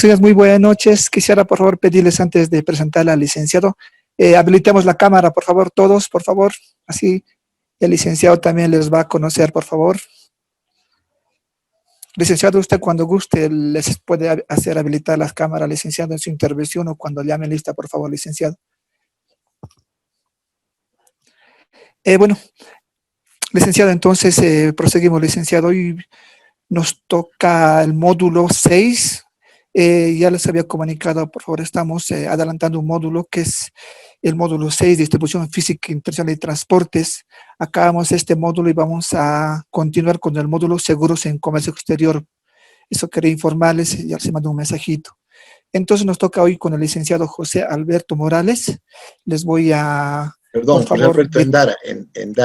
Días, muy buenas noches. Quisiera, por favor, pedirles antes de presentar al licenciado, habilitemos la cámara, por favor, todos, por favor. Así el licenciado también les va a conocer, por favor. Licenciado, usted cuando guste les puede hacer habilitar las cámaras, licenciado, en su intervención o cuando llame lista, por favor, licenciado. Bueno, licenciado, entonces proseguimos, licenciado. Hoy nos toca el módulo 6. Ya les había comunicado, por favor, estamos adelantando un módulo que es el módulo 6, distribución física internacional y transportes. Acabamos este módulo y vamos a continuar con el módulo seguros en comercio exterior. Eso quería informarles, ya les mandé un mensajito. Entonces nos toca hoy con el licenciado José Alberto Morales. Les voy a... Perdón, José Alberto Endara.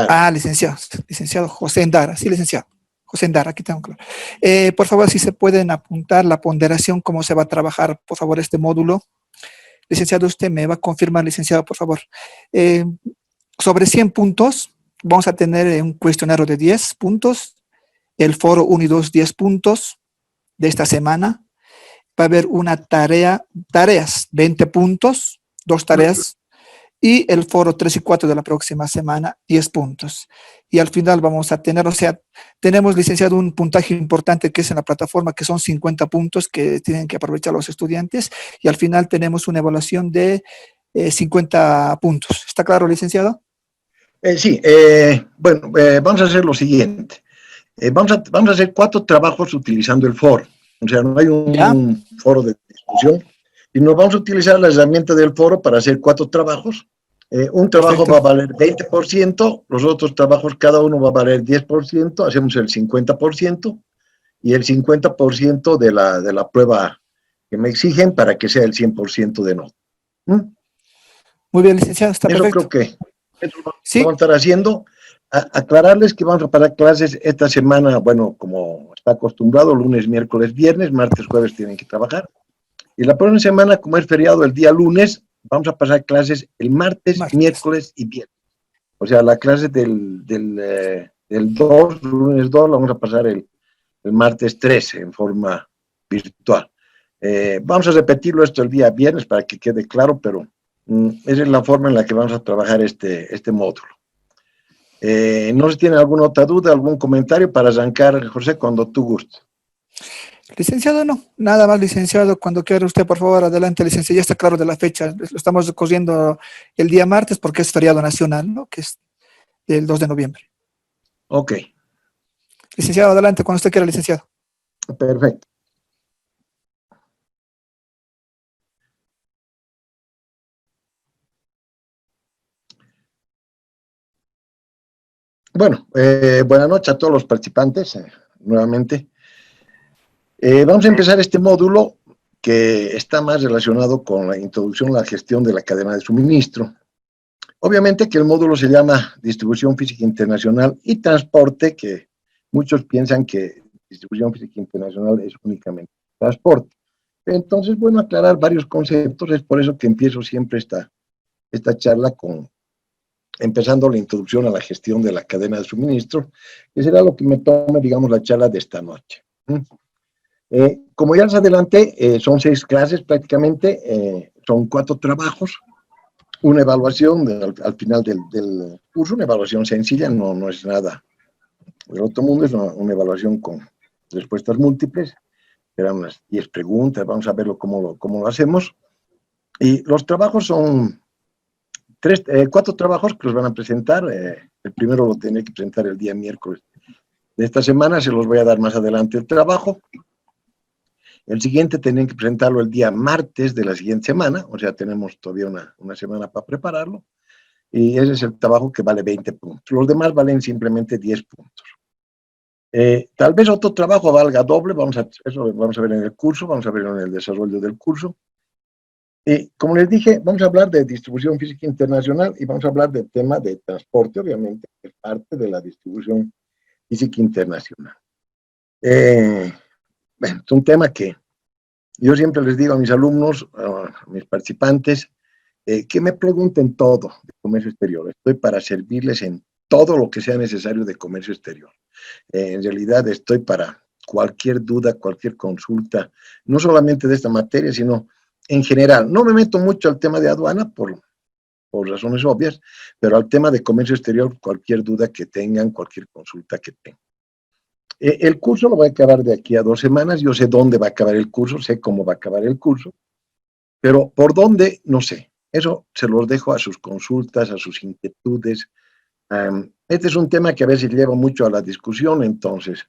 Ah, licenciado José Endara, sí, licenciado. José Endara, aquí tengo claro. Por favor, si se pueden apuntar la ponderación, cómo se va a trabajar, por favor, este módulo. Licenciado, usted me va a confirmar, licenciado, por favor. Sobre 100 puntos, vamos a tener un cuestionario de 10 puntos, el foro 1 y 2, 10 puntos de esta semana. Va a haber una tareas, 20 puntos, 2 tareas, y el foro 3 y 4 de la próxima semana, 10 puntos. Y al final vamos a tener, o sea, tenemos, licenciado, un puntaje importante que es en la plataforma, que son 50 puntos que tienen que aprovechar los estudiantes, y al final tenemos una evaluación de 50 puntos. ¿Está claro, licenciado? Sí, bueno, vamos a hacer lo siguiente. Vamos a hacer 4 trabajos utilizando el foro. O sea, no hay un foro de discusión, y nos vamos a utilizar la herramienta del foro para hacer 4 trabajos. Un trabajo va a valer 20%, los otros trabajos cada uno va a valer 10%, hacemos el 50%, y el 50% de la prueba que me exigen para que sea el 100% de nota. Muy bien, licenciado, está perfecto. Eso creo que eso lo vamos a estar haciendo. Aclararles que vamos a parar clases esta semana, bueno, como está acostumbrado, lunes, miércoles, viernes, martes, jueves tienen que trabajar. Y la próxima semana, como es feriado el día lunes, vamos a pasar clases el martes, miércoles y viernes. O sea, la clase del 2, lunes 2, la vamos a pasar el martes 3 en forma virtual. Vamos a repetirlo esto el día viernes para que quede claro, pero esa es la forma en la que vamos a trabajar este módulo. No sé si tiene alguna otra duda, algún comentario para arrancar, José, cuando tú gustes. Licenciado, no, nada más, licenciado, cuando quiera usted, por favor, adelante, licenciado, ya está claro de la fecha, lo estamos corriendo el día martes porque es feriado nacional, ¿no? Que es el 2 de noviembre. Ok. Licenciado, adelante, cuando usted quiera, licenciado. Perfecto. Bueno, buenas noches a todos los participantes, nuevamente. Vamos a empezar este módulo que está más relacionado con la introducción a la gestión de la cadena de suministro. Obviamente que el módulo se llama Distribución Física Internacional y Transporte, que muchos piensan que Distribución Física Internacional es únicamente transporte. Entonces, bueno, aclarar varios conceptos, es por eso que empiezo siempre esta charla empezando la introducción a la gestión de la cadena de suministro, que será lo que me tome, digamos, la charla de esta noche. Como ya les adelanté, son 6 clases prácticamente, son 4 trabajos, una evaluación al final del curso, una evaluación sencilla, no es nada del otro mundo, es una evaluación con respuestas múltiples, eran unas 10 preguntas, vamos a verlo cómo lo hacemos. Y los trabajos son 4 trabajos que los van a presentar. El primero lo tendré que presentar el día miércoles de esta semana, se los voy a dar más adelante el trabajo. El siguiente tienen que presentarlo el día martes de la siguiente semana, o sea, tenemos todavía una semana para prepararlo. Y ese es el trabajo que vale 20 puntos. Los demás valen simplemente 10 puntos. Tal vez otro trabajo valga doble, eso lo vamos a ver en el curso, vamos a ver en el desarrollo del curso. Como les dije, vamos a hablar de distribución física internacional y vamos a hablar del tema de transporte, obviamente, que es parte de la distribución física internacional. Bueno, es un tema que yo siempre les digo a mis alumnos, a mis participantes, que me pregunten todo de comercio exterior. Estoy para servirles en todo lo que sea necesario de comercio exterior. En realidad estoy para cualquier duda, cualquier consulta, no solamente de esta materia, sino en general. No me meto mucho al tema de aduana por razones obvias, pero al tema de comercio exterior, cualquier duda que tengan, cualquier consulta que tengan. El curso lo voy a acabar de aquí a 2 semanas. Yo sé dónde va a acabar el curso, sé cómo va a acabar el curso, pero por dónde, no sé. Eso se los dejo a sus consultas, a sus inquietudes. Este es un tema que a veces lleva mucho a la discusión, entonces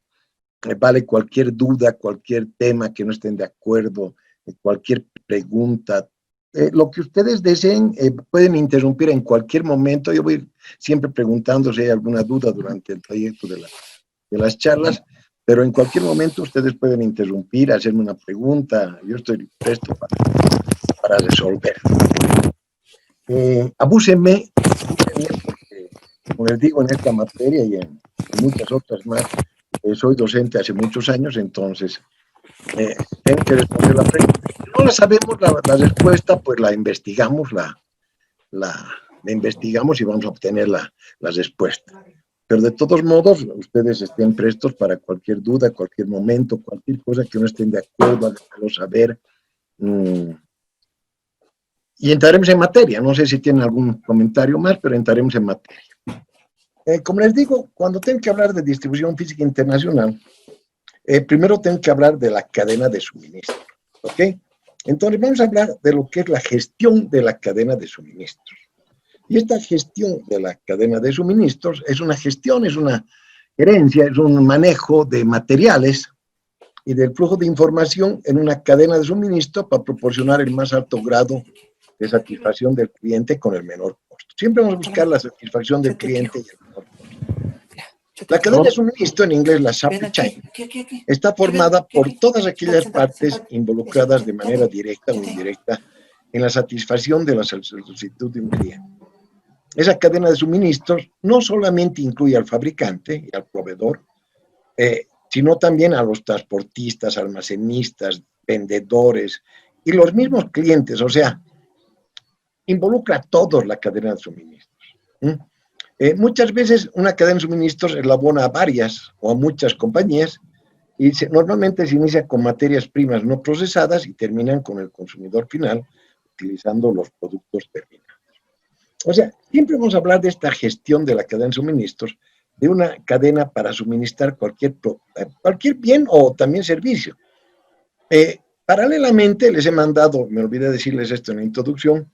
vale cualquier duda, cualquier tema que no estén de acuerdo, cualquier pregunta. Lo que ustedes deseen, pueden interrumpir en cualquier momento. Yo voy siempre preguntando si hay alguna duda durante el trayecto de las charlas, pero en cualquier momento ustedes pueden interrumpir, hacerme una pregunta. Yo estoy presto para resolver. Abúsenme porque, como les digo, en esta materia y en muchas otras más, soy docente hace muchos años, entonces tengo que responder la pregunta. Si no la sabemos, la respuesta, pues la investigamos, la investigamos y vamos a obtener la respuesta. Pero de todos modos, ustedes estén prestos para cualquier duda, cualquier momento, cualquier cosa que no estén de acuerdo, háganmelo saber. Y entraremos en materia. No sé si tienen algún comentario más, pero entraremos en materia. Como les digo, cuando tengo que hablar de distribución física internacional, primero tengo que hablar de la cadena de suministro, ¿ok? Entonces vamos a hablar de lo que es la gestión de la cadena de suministros. Y esta gestión de la cadena de suministros es una gestión, es una gerencia, es un manejo de materiales y del flujo de información en una cadena de suministro para proporcionar el más alto grado de satisfacción del cliente con el menor costo. Siempre vamos a buscar la satisfacción del cliente y el menor costo. La cadena de suministro, en inglés la supply chain, está formada por todas aquellas partes involucradas de manera directa o indirecta en la satisfacción de la solicitud de un cliente. Esa cadena de suministros no solamente incluye al fabricante y al proveedor, sino también a los transportistas, almacenistas, vendedores y los mismos clientes, o sea, involucra a todos la cadena de suministros. Muchas veces una cadena de suministros elabora a varias o a muchas compañías y normalmente se inicia con materias primas no procesadas y terminan con el consumidor final utilizando los productos terminados. O sea, siempre vamos a hablar de esta gestión de la cadena de suministros, de una cadena para suministrar cualquier bien o también servicio. Paralelamente les he mandado, me olvidé decirles esto en la introducción,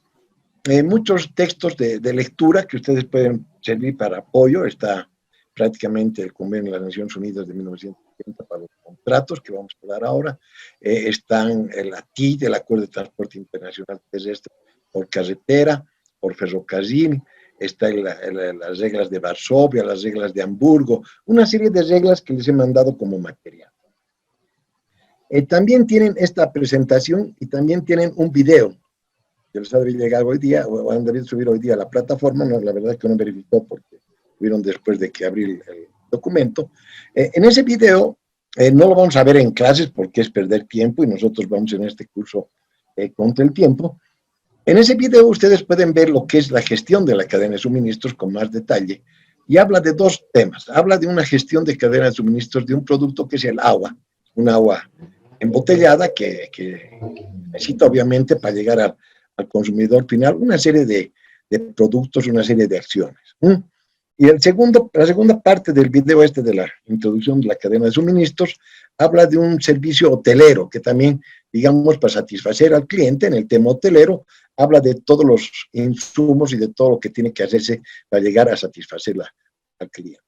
muchos textos de lectura que ustedes pueden servir para apoyo. Está prácticamente el convenio de las Naciones Unidas de 1970 para los contratos que vamos a hablar ahora. Están el ATID, el Acuerdo de Transporte Internacional Terrestre por carretera, por ferrocarril, están las reglas de Varsovia, las reglas de Hamburgo, una serie de reglas que les he mandado como material. También tienen esta presentación y también tienen un video que les ha de llegar hoy día, o han de subir hoy día a la plataforma. No, la verdad es que no verificó porque vieron después de que abrí el documento. En ese video no lo vamos a ver en clases porque es perder tiempo y nosotros vamos en este curso contra el tiempo. En ese video ustedes pueden ver lo que es la gestión de la cadena de suministros con más detalle y habla de 2 temas. Habla de una gestión de cadena de suministros de un producto que es el agua, un agua embotellada que necesita obviamente para llegar al consumidor final una serie de productos, una serie de acciones. Y la segunda parte del video de la introducción de la cadena de suministros habla de un servicio hotelero que también, digamos, para satisfacer al cliente en el tema hotelero, habla de todos los insumos y de todo lo que tiene que hacerse para llegar a satisfacer al cliente.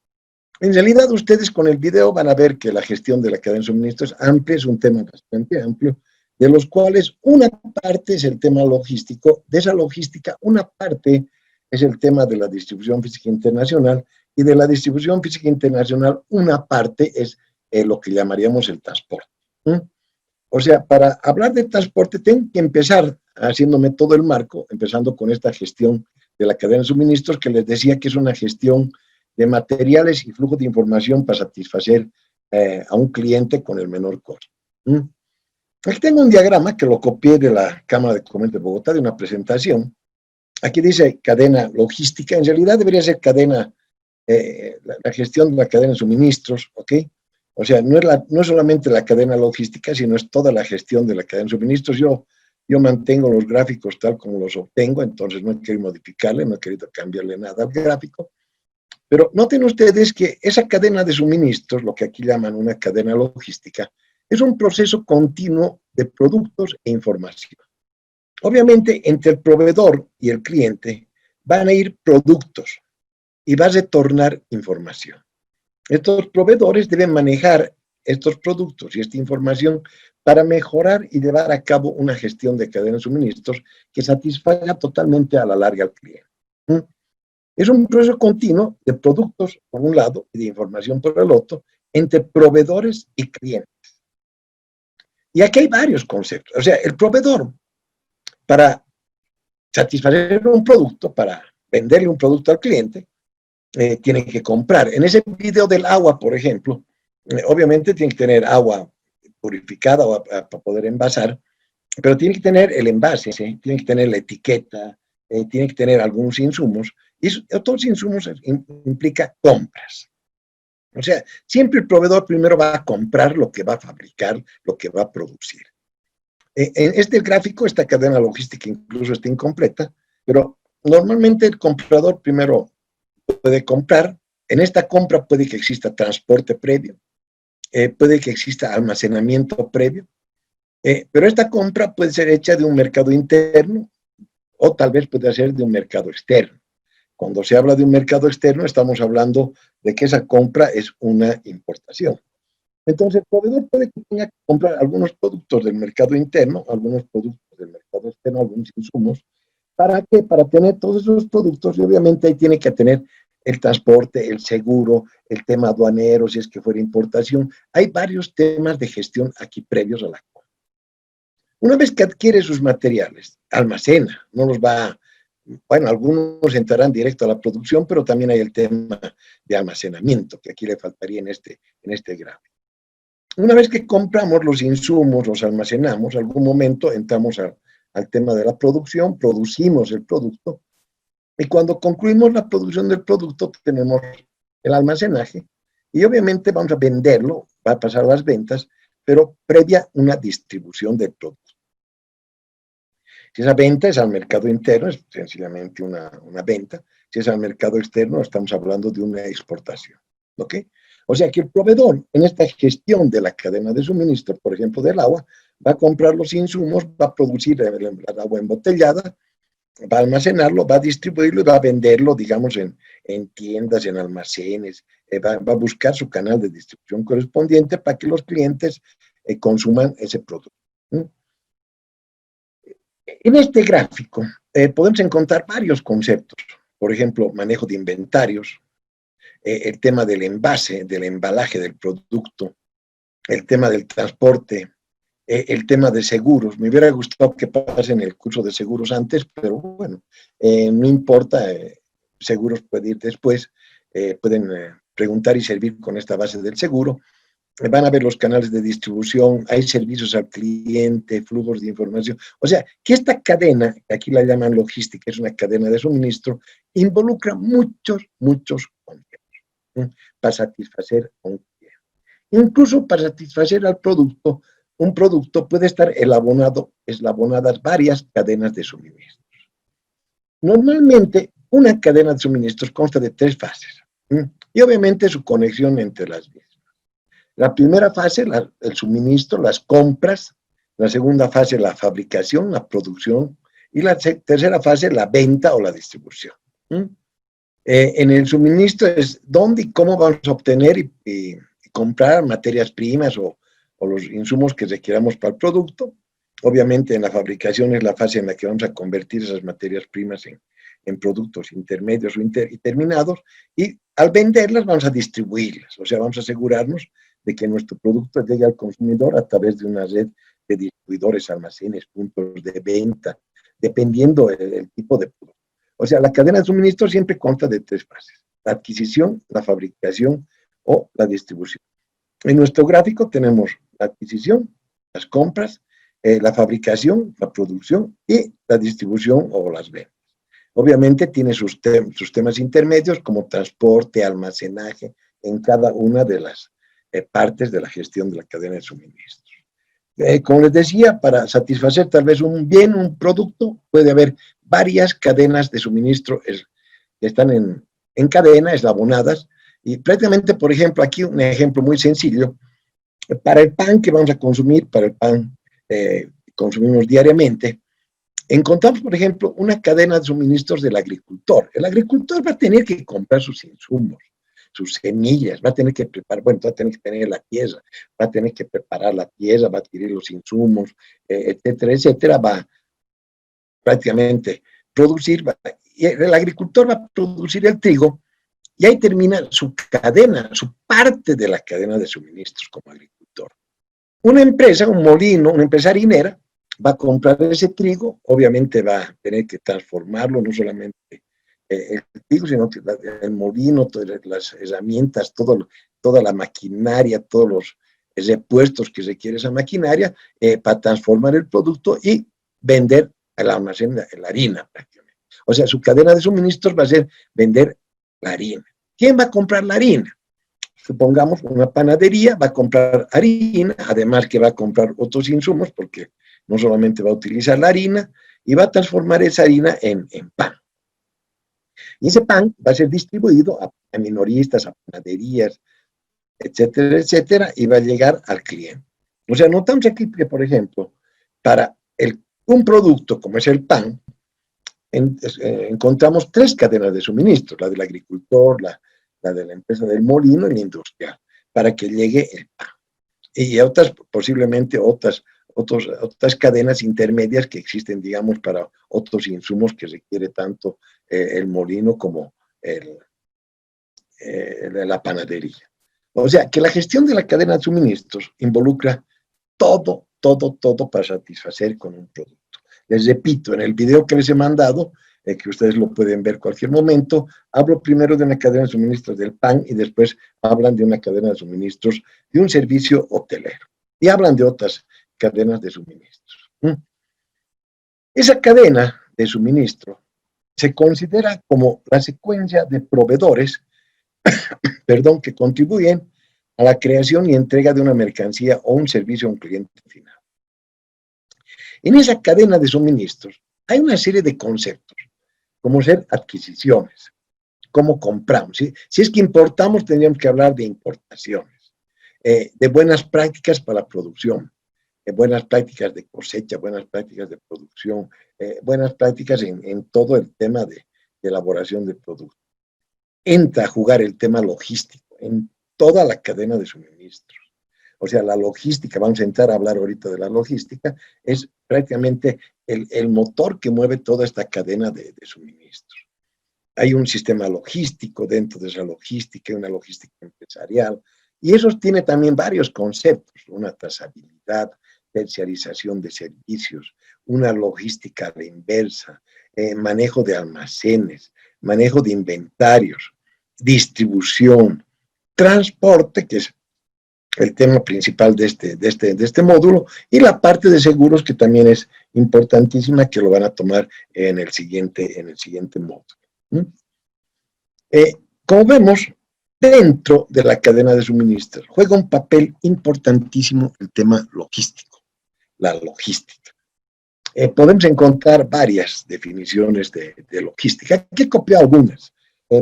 En realidad, ustedes con el video van a ver que la gestión de la cadena de suministros es amplia, es un tema bastante amplio, de los cuales una parte es el tema logístico. De esa logística, una parte es el tema de la distribución física internacional, y de la distribución física internacional, una parte es lo que llamaríamos el transporte. O sea, para hablar de transporte, tengo que empezar haciéndome todo el marco, empezando con esta gestión de la cadena de suministros, que les decía que es una gestión de materiales y flujo de información para satisfacer a un cliente con el menor costo. Aquí tengo un diagrama que lo copié de la Cámara de Comercio de Bogotá, de una presentación. Aquí dice cadena logística, en realidad debería ser cadena, la gestión de la cadena de suministros, ¿ok? O sea, no es solamente la cadena logística, sino es toda la gestión de la cadena de suministros. Yo mantengo los gráficos tal como los obtengo, entonces no he querido modificarle, no he querido cambiarle nada al gráfico. Pero noten ustedes que esa cadena de suministros, lo que aquí llaman una cadena logística, es un proceso continuo de productos e información. Obviamente, entre el proveedor y el cliente van a ir productos y va a retornar información. Estos proveedores deben manejar estos productos y esta información para mejorar y llevar a cabo una gestión de cadena de suministros que satisfaga totalmente a la larga al cliente. Es un proceso continuo de productos por un lado y de información por el otro entre proveedores y clientes. Y aquí hay varios conceptos. O sea, el proveedor, para satisfacer un producto, para venderle un producto al cliente, tiene que comprar. En ese video del agua, por ejemplo, obviamente tiene que tener agua purificada para poder envasar, pero tiene que tener el envase, ¿sí? Tiene que tener la etiqueta, tiene que tener algunos insumos, y todos los insumos implica compras. O sea, siempre el proveedor primero va a comprar lo que va a fabricar, lo que va a producir. En este gráfico, esta cadena logística incluso está incompleta, pero normalmente el comprador primero puede comprar. En esta compra puede que exista transporte previo, puede que exista almacenamiento previo, pero esta compra puede ser hecha de un mercado interno o tal vez puede ser de un mercado externo. Cuando se habla de un mercado externo, estamos hablando de que esa compra es una importación. Entonces, el proveedor puede que tenga que comprar algunos productos del mercado interno, algunos productos del mercado externo, algunos insumos. ¿Para qué? Para tener todos esos productos y obviamente ahí tiene que tener el transporte, el seguro, el tema aduanero, si es que fuera importación. Hay varios temas de gestión aquí previos a la compra. Una vez que adquiere sus materiales, almacena, no los va, bueno, algunos entrarán directo a la producción, pero también hay el tema de almacenamiento, que aquí le faltaría en este gráfico. Una vez que compramos los insumos, los almacenamos, en algún momento entramos al tema de la producción, producimos el producto, y cuando concluimos la producción del producto tenemos el almacenaje, y obviamente vamos a venderlo, va a pasar las ventas, pero previa una distribución del producto. Si esa venta es al mercado interno, es sencillamente una venta. Si es al mercado externo, estamos hablando de una exportación. ¿Ok? O sea que el proveedor, en esta gestión de la cadena de suministro, por ejemplo, del agua, va a comprar los insumos, va a producir el agua embotellada, va a almacenarlo, va a distribuirlo y va a venderlo, digamos, en tiendas, en almacenes, va a buscar su canal de distribución correspondiente para que los clientes consuman ese producto. En este gráfico podemos encontrar varios conceptos, por ejemplo, manejo de inventarios, el tema del envase, del embalaje del producto, el tema del transporte, el tema de seguros. Me hubiera gustado que pasen el curso de seguros antes, pero bueno, no importa, seguros puede ir después, pueden preguntar y servir con esta base del seguro. Van a ver los canales de distribución, hay servicios al cliente, flujos de información. O sea, que esta cadena, que aquí la llaman logística, es una cadena de suministro, involucra muchos conceptos para satisfacer a un cliente. Incluso para satisfacer al producto, un producto puede estar eslabonadas varias cadenas de suministros. Normalmente, una cadena de suministros consta de 3 fases y obviamente su conexión entre las mismas. La primera fase, el suministro, las compras. La segunda fase, la fabricación, la producción. Y la tercera fase, la venta o la distribución. En el suministro es dónde y cómo vamos a obtener y comprar materias primas o los insumos que requiramos para el producto. Obviamente en la fabricación es la fase en la que vamos a convertir esas materias primas en productos intermedios o terminados. Y al venderlas vamos a distribuirlas. O sea, vamos a asegurarnos de que nuestro producto llegue al consumidor a través de una red de distribuidores, almacenes, puntos de venta, dependiendo del tipo de producto. O sea, la cadena de suministro siempre consta de 3 fases: la adquisición, la fabricación o la distribución. En nuestro gráfico tenemos la adquisición, las compras, la fabricación, la producción y la distribución o las ventas. Obviamente tiene sus temas intermedios como transporte, almacenaje, en cada una de las partes de la gestión de la cadena de suministros. Como les decía, para satisfacer tal vez un bien, un producto, puede haber varias cadenas de suministro que están en cadena, eslabonadas, y prácticamente, por ejemplo, aquí un ejemplo muy sencillo, para el pan que vamos a consumir, para el pan que consumimos diariamente, encontramos, por ejemplo, una cadena de suministros del agricultor. El agricultor va a tener que comprar sus insumos, sus semillas, va a tener que preparar, bueno, va a tener que tener la tierra, va a tener que preparar la tierra, va a adquirir los insumos, etcétera, etcétera, va prácticamente producir, y el agricultor va a producir el trigo, y ahí termina su cadena, su parte de la cadena de suministros como agricultor. Una empresa, un molino, una empresa harinera, va a comprar ese trigo, obviamente va a tener que transformarlo, no solamente el trigo, sino que el molino, todas las herramientas, toda la maquinaria, todos los repuestos que requiere esa maquinaria, para transformar el producto y vender al almacén la harina prácticamente. O sea, su cadena de suministros va a ser vender la harina. ¿Quién va a comprar la harina? Supongamos una panadería va a comprar harina, además que va a comprar otros insumos, porque no solamente va a utilizar la harina, y va a transformar esa harina en pan. Y ese pan va a ser distribuido a minoristas, a panaderías, etcétera, etcétera, y va a llegar al cliente. O sea, notamos aquí que, por ejemplo, para un producto como es el pan, encontramos 3 cadenas de suministro, la del agricultor, la de la empresa del molino y la industrial, para que llegue el pan. Y otras, posiblemente otras cadenas intermedias que existen, digamos, para otros insumos que requiere tanto el molino como la panadería. O sea, que la gestión de la cadena de suministros involucra todo para satisfacer con un producto. Les repito, en el video que les he mandado, que ustedes lo pueden ver cualquier momento, hablo primero de una cadena de suministros del pan y después hablan de una cadena de suministros de un servicio hotelero. Y hablan de otras cadenas de suministros. Esa cadena de suministro se considera como la secuencia de proveedores que contribuyen a la creación y entrega de una mercancía o un servicio a un cliente final. En esa cadena de suministros hay una serie de conceptos, como ser adquisiciones, cómo compramos. ¿Sí? Si es que importamos, tendríamos que hablar de importaciones, de buenas prácticas para la producción, buenas prácticas de cosecha, buenas prácticas de producción, buenas prácticas en todo el tema de elaboración de productos. Entra a jugar el tema logístico en toda la cadena de suministros. O sea, la logística, vamos a entrar a hablar ahorita de la logística, es prácticamente el motor que mueve toda esta cadena de suministros. Hay un sistema logístico dentro de esa logística, una logística empresarial, y eso tiene también varios conceptos, una trazabilidad, terciarización de servicios, una logística a la inversa, manejo de almacenes, manejo de inventarios, distribución, transporte, que es el tema principal de este módulo, y la parte de seguros, que también es importantísima, que lo van a tomar en el siguiente módulo. Como vemos, dentro de la cadena de suministros juega un papel importantísimo el tema logístico, la logística. Podemos encontrar varias definiciones de logística. Aquí he copiado algunas.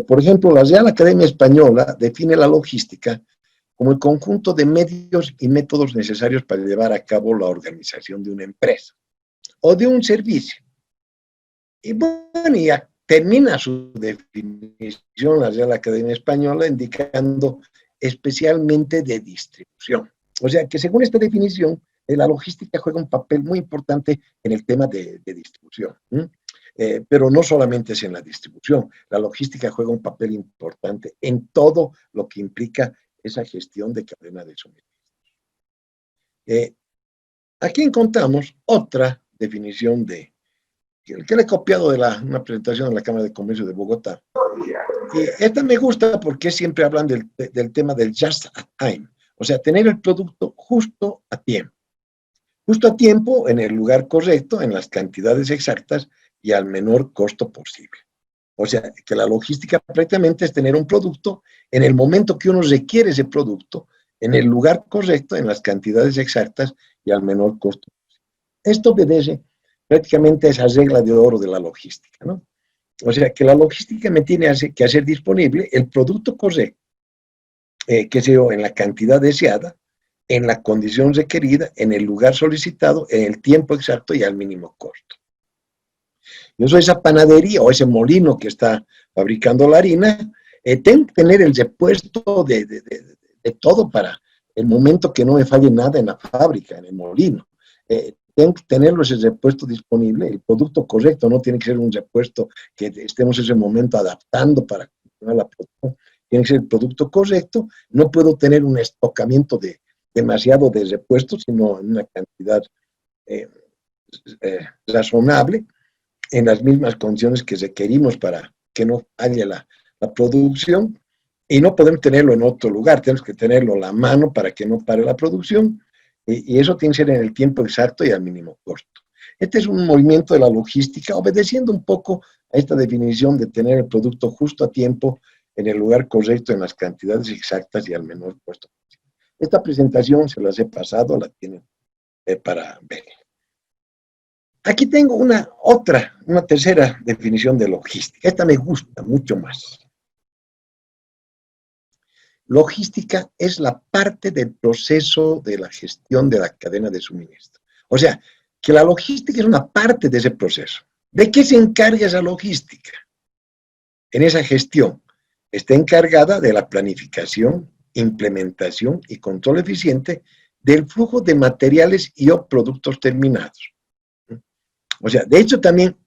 Por ejemplo, la Real Academia Española define la logística como el conjunto de medios y métodos necesarios para llevar a cabo la organización de una empresa o de un servicio. Y bueno, ya termina su definición la Real Academia Española indicando especialmente de distribución. O sea que según esta definición, la logística juega un papel muy importante en el tema de distribución. Pero no solamente es en la distribución, la logística juega un papel importante en todo lo que implica esa gestión de cadena de suministros. Aquí encontramos otra definición que le he copiado de una presentación en la Cámara de Comercio de Bogotá. Y esta me gusta porque siempre hablan del tema del just at time, o sea, tener el producto justo a tiempo. Justo a tiempo, en el lugar correcto, en las cantidades exactas y al menor costo posible. O sea, que la logística prácticamente es tener un producto en el momento que uno requiere ese producto, en el lugar correcto, en las cantidades exactas y al menor costo. Esto obedece prácticamente a esa regla de oro de la logística, ¿no? O sea, que la logística me tiene que hacer disponible el producto correcto, que sea en la cantidad deseada, en la condición requerida, en el lugar solicitado, en el tiempo exacto y al mínimo costo. Yo soy esa panadería o ese molino que está fabricando la harina, tengo que tener el repuesto de todo para el momento que no me falle nada en la fábrica, en el molino. Tengo que tenerlo ese repuesto disponible, el producto correcto, no tiene que ser un repuesto que estemos en ese momento adaptando para continuar la producción, tiene que ser el producto correcto, no puedo tener un estocamiento demasiado de repuestos, sino en una cantidad razonable, en las mismas condiciones que requerimos para que no falle la producción, y no podemos tenerlo en otro lugar, tenemos que tenerlo a la mano para que no pare la producción, y eso tiene que ser en el tiempo exacto y al mínimo costo. Este es un movimiento de la logística, obedeciendo un poco a esta definición de tener el producto justo a tiempo, en el lugar correcto, en las cantidades exactas y al menor costo. Esta presentación se las he pasado, la tienen para ver. Aquí tengo una tercera definición de logística. Esta me gusta mucho más. Logística es la parte del proceso de la gestión de la cadena de suministro. O sea, que la logística es una parte de ese proceso. ¿De qué se encarga esa logística? En esa gestión está encargada de la planificación, implementación y control eficiente del flujo de materiales y o productos terminados. O sea, de hecho también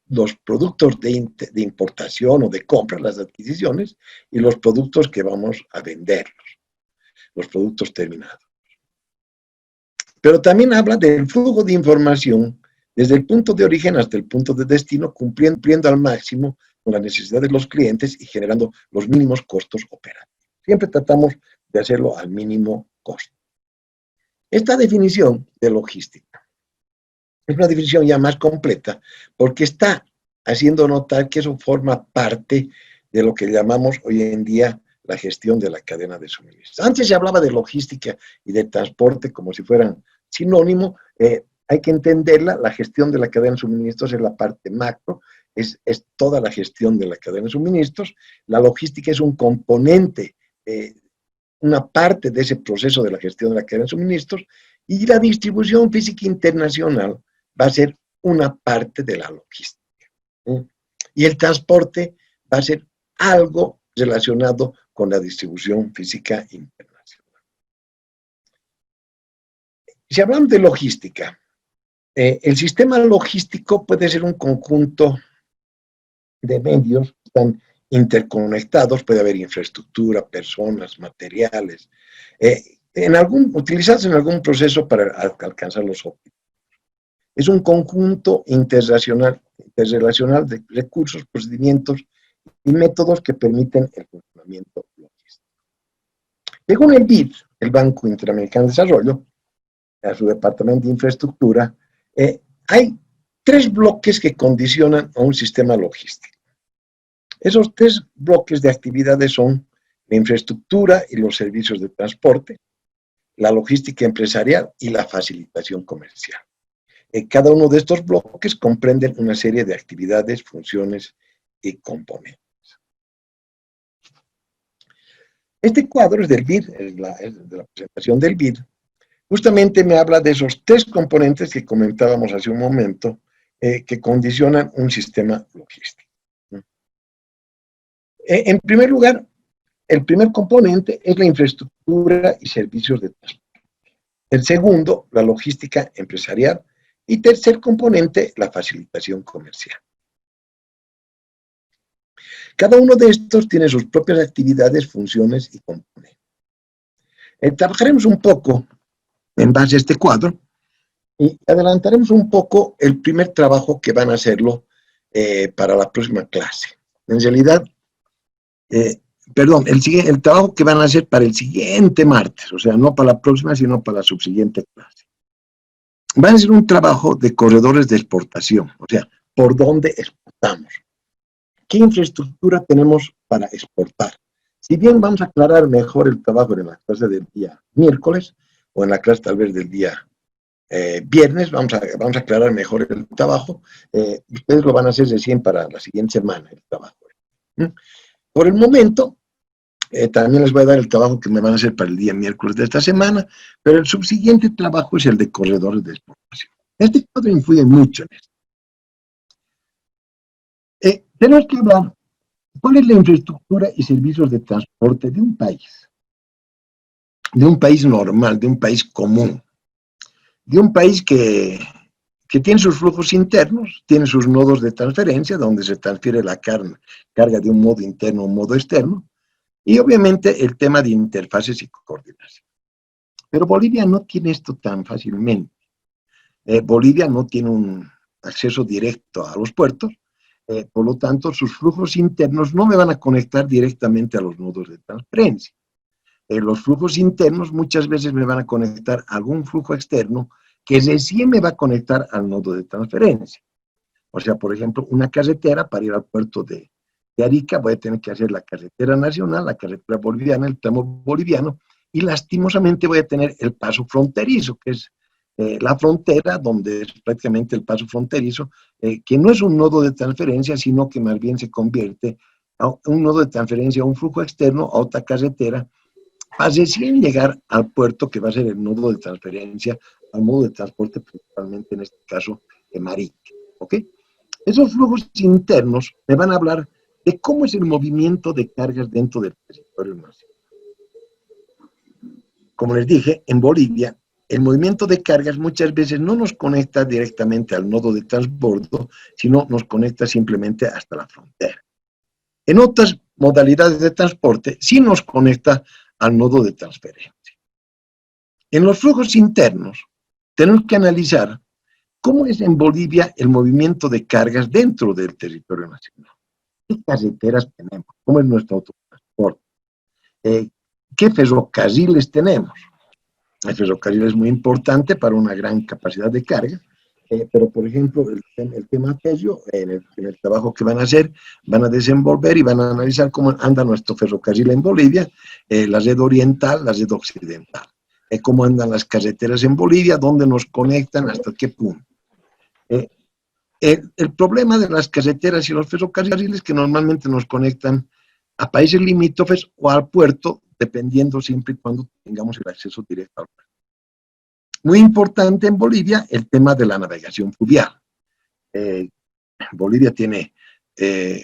los productos de importación o de compra, las adquisiciones, y los productos que vamos a venderlos, los productos terminados. Pero también habla del flujo de información desde el punto de origen hasta el punto de destino, cumpliendo al máximo con las necesidades de los clientes y generando los mínimos costos operativos. Siempre tratamos de hacerlo al mínimo costo. Esta definición de logística es una definición ya más completa, porque está haciendo notar que eso forma parte de lo que llamamos hoy en día la gestión de la cadena de suministros. Antes se hablaba de logística y de transporte como si fueran sinónimo. Hay que entenderla, la gestión de la cadena de suministros es la parte macro, es toda la gestión de la cadena de suministros. La logística es un componente, una parte de ese proceso de la gestión de la cadena de suministros, y la distribución física internacional va a ser una parte de la logística. Y el transporte va a ser algo relacionado con la distribución física internacional. Si hablamos de logística, el sistema logístico puede ser un conjunto de medios que están interconectados, puede haber infraestructura, personas, materiales, utilizados en algún proceso para alcanzar los objetivos. Es un conjunto interrelacional de recursos, procedimientos y métodos que permiten el funcionamiento logístico. Según el BID, el Banco Interamericano de Desarrollo, a su Departamento de Infraestructura, hay 3 bloques que condicionan a un sistema logístico. Esos 3 bloques de actividades son la infraestructura y los servicios de transporte, la logística empresarial y la facilitación comercial. Cada uno de estos bloques comprenden una serie de actividades, funciones y componentes. Este cuadro es del BID, es de la presentación del BID. Justamente me habla de esos 3 componentes que comentábamos hace un momento, que condicionan un sistema logístico. En primer lugar, el primer componente es la infraestructura y servicios de transporte. El segundo, la logística empresarial. Y tercer componente, la facilitación comercial. Cada uno de estos tiene sus propias actividades, funciones y componentes. Trabajaremos un poco en base a este cuadro y adelantaremos un poco el primer trabajo que van a hacerlo para la próxima clase. En realidad, el trabajo que van a hacer para el siguiente martes, o sea, no para la próxima, sino para la subsiguiente clase. Van a ser un trabajo de corredores de exportación, o sea, por dónde exportamos. ¿Qué infraestructura tenemos para exportar? Si bien vamos a aclarar mejor el trabajo en la clase del día miércoles, o en la clase tal vez del día viernes, vamos a aclarar mejor el trabajo. Ustedes lo van a hacer recién para la siguiente semana, el trabajo. Por el momento, también les voy a dar el trabajo que me van a hacer para el día miércoles de esta semana, pero el subsiguiente trabajo es el de corredores de exportación. Este cuadro influye mucho en esto. Tenemos que hablar cuál es la infraestructura y servicios de transporte de un país normal, de un país común, de un país que tiene sus flujos internos, tiene sus nodos de transferencia, donde se transfiere la carga de un modo interno a un modo externo, y obviamente el tema de interfaces y coordinación. Pero Bolivia no tiene esto tan fácilmente. Bolivia no tiene un acceso directo a los puertos, por lo tanto sus flujos internos no me van a conectar directamente a los nodos de transferencia. Los flujos internos muchas veces me van a conectar a algún flujo externo que recién me va a conectar al nodo de transferencia. O sea, por ejemplo, una carretera para ir al puerto de Arica, voy a tener que hacer la carretera nacional, la carretera boliviana, el tramo boliviano, y lastimosamente voy a tener el paso fronterizo, que es la frontera, donde es prácticamente el paso fronterizo, que no es un nodo de transferencia, sino que más bien se convierte a un nodo de transferencia, a un flujo externo, a otra carretera, para recién llegar al puerto, que va a ser el nodo de transferencia, al modo de transporte, principalmente en este caso, marítimo. ¿Ok? Esos flujos internos me van a hablar de cómo es el movimiento de cargas dentro del territorio nacional. Como les dije, en Bolivia, el movimiento de cargas muchas veces no nos conecta directamente al nodo de transbordo, sino nos conecta simplemente hasta la frontera. En otras modalidades de transporte, sí nos conecta al nodo de transferencia. En los flujos internos, tenemos que analizar cómo es en Bolivia el movimiento de cargas dentro del territorio nacional. ¿Qué carreteras tenemos? ¿Cómo es nuestro autotransporte? ¿Qué ferrocarriles tenemos? El ferrocarril es muy importante para una gran capacidad de carga, pero por ejemplo, el tema Tello, en el trabajo que van a hacer, van a desenvolver y van a analizar cómo anda nuestro ferrocarril en Bolivia, la red oriental, la red occidental, cómo andan las carreteras en Bolivia, dónde nos conectan, hasta qué punto. El problema de las carreteras y los ferrocarriles es que normalmente nos conectan a países limítrofes o al puerto, dependiendo siempre y cuando tengamos el acceso directo al puerto. Muy importante en Bolivia el tema de la navegación fluvial. Bolivia tiene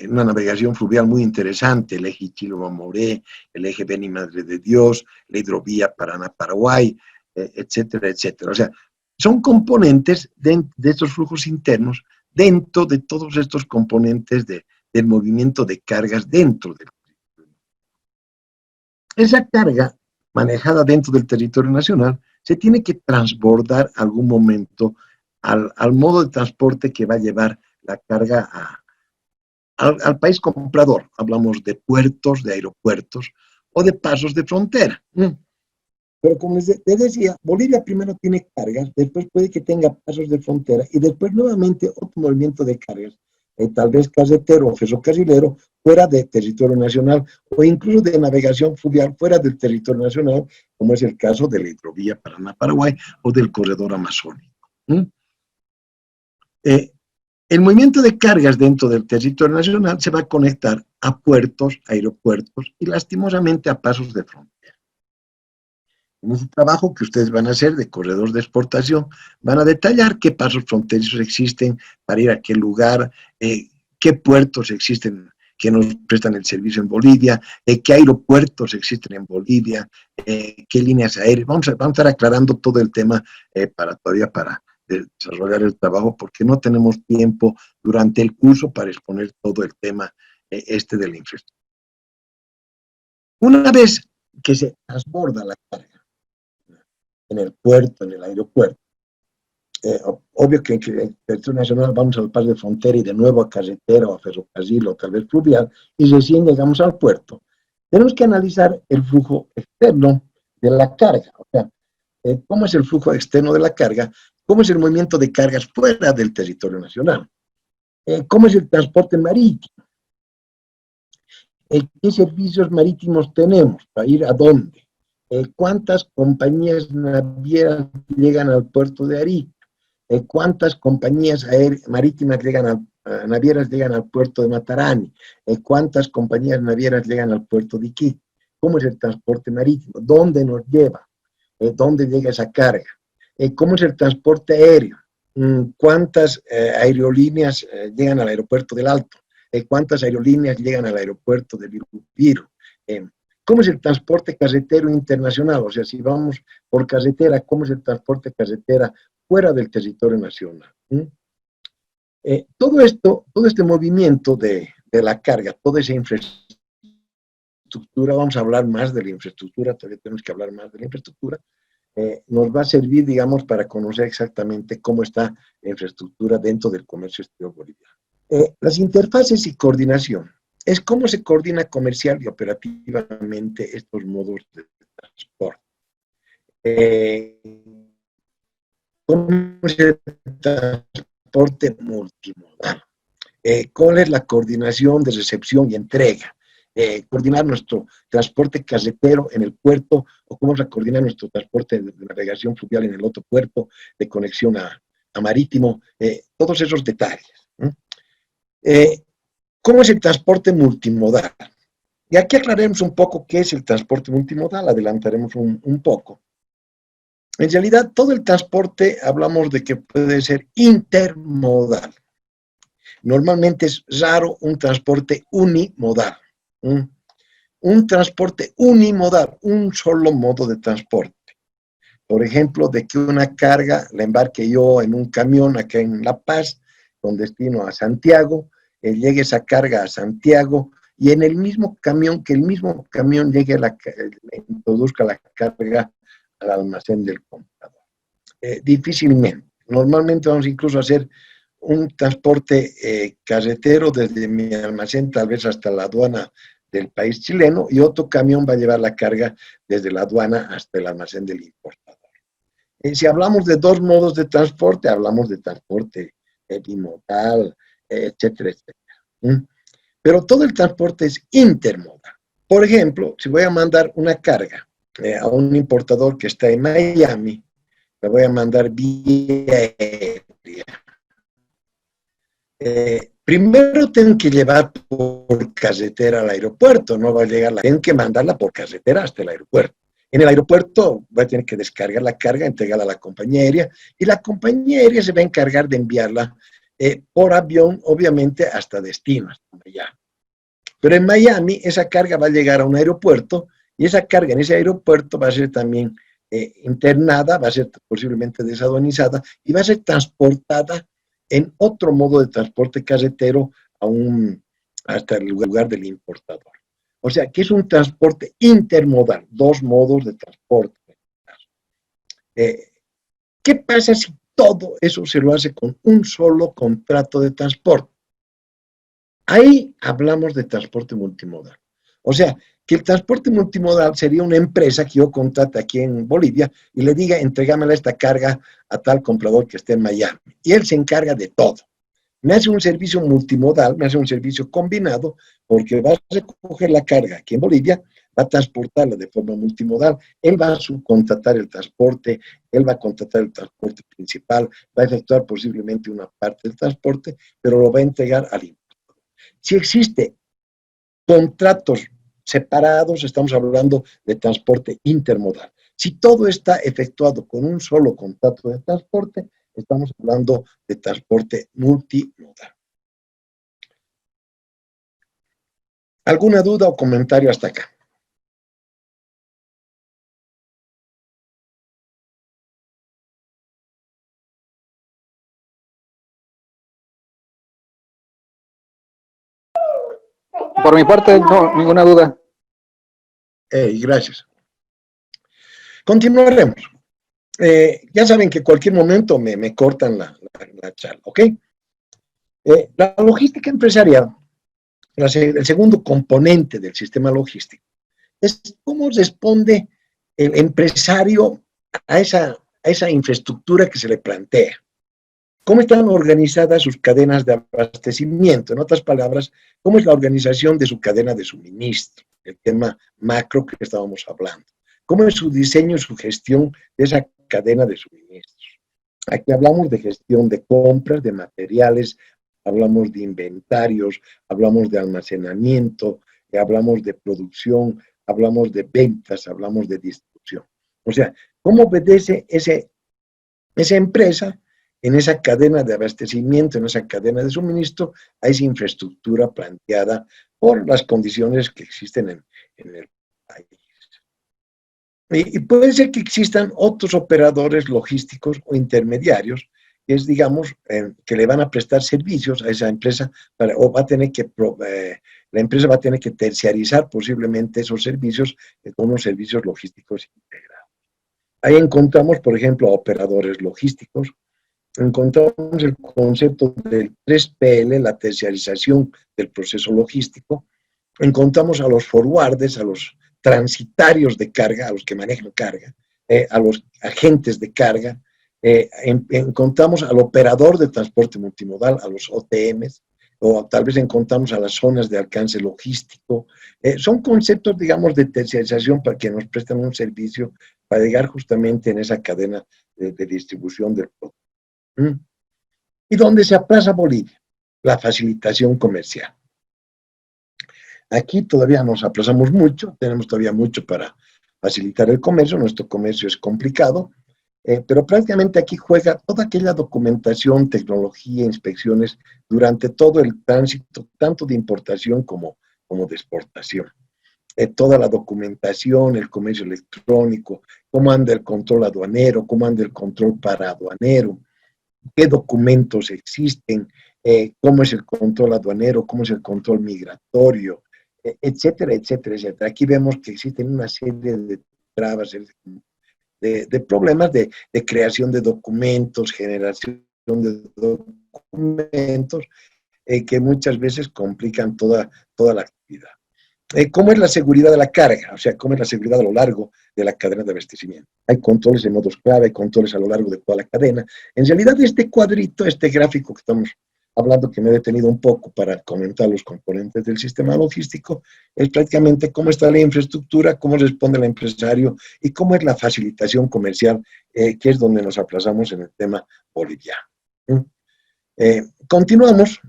una navegación fluvial muy interesante, el eje Chiloma-Moré, el eje Beni-Madre de Dios, la hidrovía Paraná-Paraguay, etcétera, etcétera. O sea, son componentes de estos flujos internos dentro de todos estos componentes del movimiento de cargas dentro del territorio. Esa carga manejada dentro del territorio nacional se tiene que transbordar algún momento al modo de transporte que va a llevar la carga al país comprador. Hablamos de puertos, de aeropuertos o de pasos de frontera. Pero como les decía, Bolivia primero tiene cargas, después puede que tenga pasos de frontera y después nuevamente otro movimiento de cargas, tal vez carretero o ferrocarrilero fuera del territorio nacional o incluso de navegación fluvial fuera del territorio nacional, como es el caso de la hidrovía Paraná-Paraguay o del corredor amazónico. El movimiento de cargas dentro del territorio nacional se va a conectar a puertos, aeropuertos y lastimosamente a pasos de frontera. En ese trabajo que ustedes van a hacer de corredor de exportación, van a detallar qué pasos fronterizos existen para ir a qué lugar, qué puertos existen que nos prestan el servicio en Bolivia, qué aeropuertos existen en Bolivia, qué líneas aéreas. Vamos a estar aclarando todo el tema para desarrollar el trabajo, porque no tenemos tiempo durante el curso para exponer todo el tema de la infraestructura. Una vez que se transborda la carga en el puerto, en el aeropuerto, obvio que en el territorio nacional vamos al paso de frontera y de nuevo a carretera o a ferrocarril o tal vez fluvial, y recién llegamos al puerto. Tenemos que analizar el flujo externo de la carga, o sea, cómo es el flujo externo de la carga, cómo es el movimiento de cargas fuera del territorio nacional, cómo es el transporte marítimo. ¿Qué servicios marítimos tenemos? ¿Para ir a dónde? ¿Cuántas compañías navieras llegan al puerto de Arica? ¿Cuántas compañías marítimas navieras llegan al puerto de Matarani? ¿Cuántas compañías navieras llegan al puerto de Iquique? ¿Cómo es el transporte marítimo? ¿Dónde nos lleva? ¿Dónde llega esa carga? ¿Cómo es el transporte aéreo? ¿Cuántas aerolíneas llegan al aeropuerto del Alto? ¿Cuántas aerolíneas llegan al aeropuerto de Virupiro? ¿Cómo es el transporte carretero internacional? O sea, si vamos por carretera, ¿cómo es el transporte carretera fuera del territorio nacional? Todo este movimiento de la carga, toda esa infraestructura, vamos a hablar más de la infraestructura, todavía tenemos que hablar más de la infraestructura, nos va a servir, digamos, para conocer exactamente cómo está la infraestructura dentro del comercio exterior boliviano. Las interfaces y coordinación. Es cómo se coordina comercial y operativamente estos modos de transporte. ¿Cómo es el transporte multimodal? ¿Cuál es la coordinación de recepción y entrega? Coordinar nuestro transporte carretero en el puerto, o cómo vamos a coordinar nuestro transporte de navegación fluvial en el otro puerto, de conexión a marítimo, todos esos detalles. ¿Cómo es el transporte multimodal? Y aquí aclaremos un poco qué es el transporte multimodal, adelantaremos un poco. En realidad, todo el transporte hablamos de que puede ser intermodal. Normalmente es raro un transporte unimodal. Un transporte unimodal, un solo modo de transporte. Por ejemplo, de que una carga la embarque yo en un camión acá en La Paz, con destino a Santiago, llegue esa carga a Santiago, y en el mismo camión, que el mismo camión llegue introduzca la carga al almacén del comprador. Difícilmente. Normalmente vamos incluso a hacer un transporte carretero desde mi almacén, tal vez hasta la aduana del país chileno, y otro camión va a llevar la carga desde la aduana hasta el almacén del importador. Si hablamos de dos modos de transporte, hablamos de transporte bimodal, etcétera, etcétera. Pero todo el transporte es intermodal. Por ejemplo, si voy a mandar una carga a un importador que está en Miami, la voy a mandar vía aérea. Primero tengo que llevar por carretera al aeropuerto, no va a llegar, tengo que mandarla por carretera hasta el aeropuerto. En el aeropuerto voy a tener que descargar la carga, entregarla a la compañía aérea, y la compañía aérea se va a encargar de enviarla por avión, obviamente, hasta destino, hasta Miami. Pero en Miami esa carga va a llegar a un aeropuerto, y esa carga en ese aeropuerto va a ser también internada, va a ser posiblemente desaduanizada, y va a ser transportada en otro modo de transporte carretero hasta el lugar del importador. O sea, que es un transporte intermodal, dos modos de transporte. ¿Qué pasa si todo eso se lo hace con un solo contrato de transporte? Ahí hablamos de transporte multimodal. O sea, que el transporte multimodal sería una empresa que yo contrate aquí en Bolivia y le diga, entrégamela esta carga a tal comprador que esté en Miami. Y él se encarga de todo. Me hace un servicio multimodal, me hace un servicio combinado, porque va a recoger la carga aquí en Bolivia, va a transportarla de forma multimodal, él va a subcontratar el transporte, él va a contratar el transporte principal, va a efectuar posiblemente una parte del transporte, pero lo va a entregar al importador. Si existe contratos separados, estamos hablando de transporte intermodal. Si todo está efectuado con un solo contrato de transporte, estamos hablando de transporte multimodal. ¿Alguna duda o comentario hasta acá? Por mi parte, no, ninguna duda. Gracias. Continuaremos. Ya saben que en cualquier momento me cortan la charla, ¿ok? La logística empresarial, el segundo componente del sistema logístico, es cómo responde el empresario a esa infraestructura que se le plantea. ¿Cómo están organizadas sus cadenas de abastecimiento? En otras palabras, ¿cómo es la organización de su cadena de suministro? El tema macro que estábamos hablando. ¿Cómo es su diseño y su gestión de esa cadena de suministros? Aquí hablamos de gestión de compras, de materiales, hablamos de inventarios, hablamos de almacenamiento, hablamos de producción, hablamos de ventas, hablamos de distribución. O sea, ¿cómo obedece esa empresa en esa cadena de abastecimiento, en esa cadena de suministro, a esa infraestructura planteada por las condiciones que existen en el país? Y puede ser que existan otros operadores logísticos o intermediarios, que es, digamos, que le van a prestar servicios a esa empresa, o va a tener que, la empresa va a tener que terciarizar posiblemente esos servicios con unos servicios logísticos integrados. Ahí encontramos, por ejemplo, a operadores logísticos, encontramos el concepto del 3PL, la terciarización del proceso logístico, encontramos a los forwarders, a los transitarios de carga, a los que manejan carga, a los agentes de carga, encontramos al operador de transporte multimodal, a los OTMs, o tal vez encontramos a las zonas de alcance logístico. Son conceptos, digamos, de terciarización para que nos prestan un servicio para llegar justamente en esa cadena de distribución del producto. ¿Y dónde se aplaza Bolivia? La facilitación comercial. Aquí todavía nos aplazamos mucho, tenemos todavía mucho para facilitar el comercio, nuestro comercio es complicado, pero prácticamente aquí juega toda aquella documentación, tecnología, inspecciones durante todo el tránsito, tanto de importación como de exportación. Toda la documentación, el comercio electrónico, cómo anda el control aduanero, cómo anda el control paraduanero, qué documentos existen, cómo es el control aduanero, cómo es el control migratorio, etcétera, etcétera, etcétera. Aquí vemos que existen una serie de trabas, de problemas de creación de documentos, generación de documentos, que muchas veces complican toda la actividad. ¿Cómo es la seguridad de la carga? O sea, ¿cómo es la seguridad a lo largo de la cadena de abastecimiento? Hay controles en nodos clave, hay controles a lo largo de toda la cadena. En realidad, este cuadrito, este gráfico que estamos hablando, que me he detenido un poco para comentar los componentes del sistema logístico, es prácticamente cómo está la infraestructura, cómo responde el empresario y cómo es la facilitación comercial, que es donde nos aplazamos en el tema boliviano. Continuamos.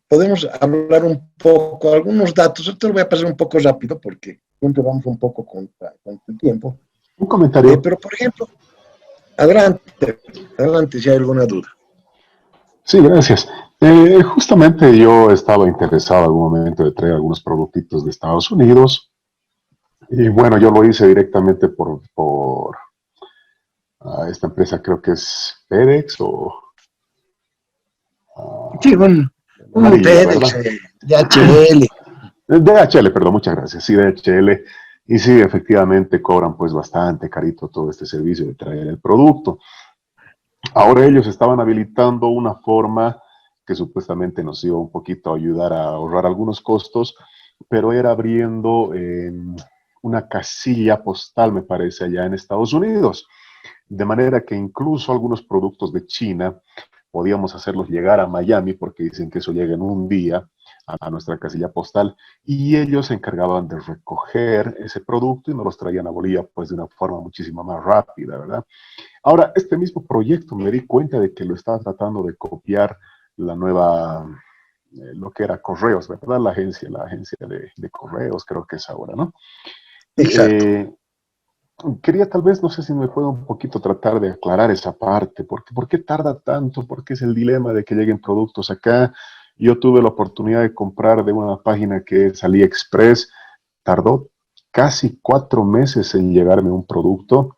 Podemos hablar un poco, algunos datos, esto lo voy a pasar un poco rápido porque siempre vamos un poco contra el tiempo. Un comentario. Pero, por ejemplo, adelante si hay alguna duda. Sí, gracias. Justamente yo estaba interesado en algún momento de traer algunos productitos de Estados Unidos y bueno, yo lo hice directamente por esta empresa, creo que es FedEx o... Sí, bueno. Un FedEx, DHL. DHL, perdón, muchas gracias. Sí, DHL. Y sí, efectivamente cobran pues bastante carito todo este servicio de traer el producto. Ahora ellos estaban habilitando una forma que supuestamente nos iba un poquito a ayudar a ahorrar algunos costos, pero era abriendo una casilla postal, me parece, allá en Estados Unidos. De manera que incluso algunos productos de China podíamos hacerlos llegar a Miami, porque dicen que eso llega en un día a nuestra casilla postal, y ellos se encargaban de recoger ese producto y nos los traían a Bolivia pues de una forma muchísimo más rápida, ¿verdad? Ahora, este mismo proyecto me di cuenta de que lo estaba tratando de copiar la nueva, lo que era Correos, ¿verdad? La agencia de Correos, creo que es ahora, ¿no? Exacto. Quería tal vez, no sé si me puedo un poquito tratar de aclarar esa parte, porque ¿por qué tarda tanto? ¿Por qué es el dilema de que lleguen productos acá? Yo tuve la oportunidad de comprar de una página que es AliExpress, tardó casi 4 meses en llegarme un producto.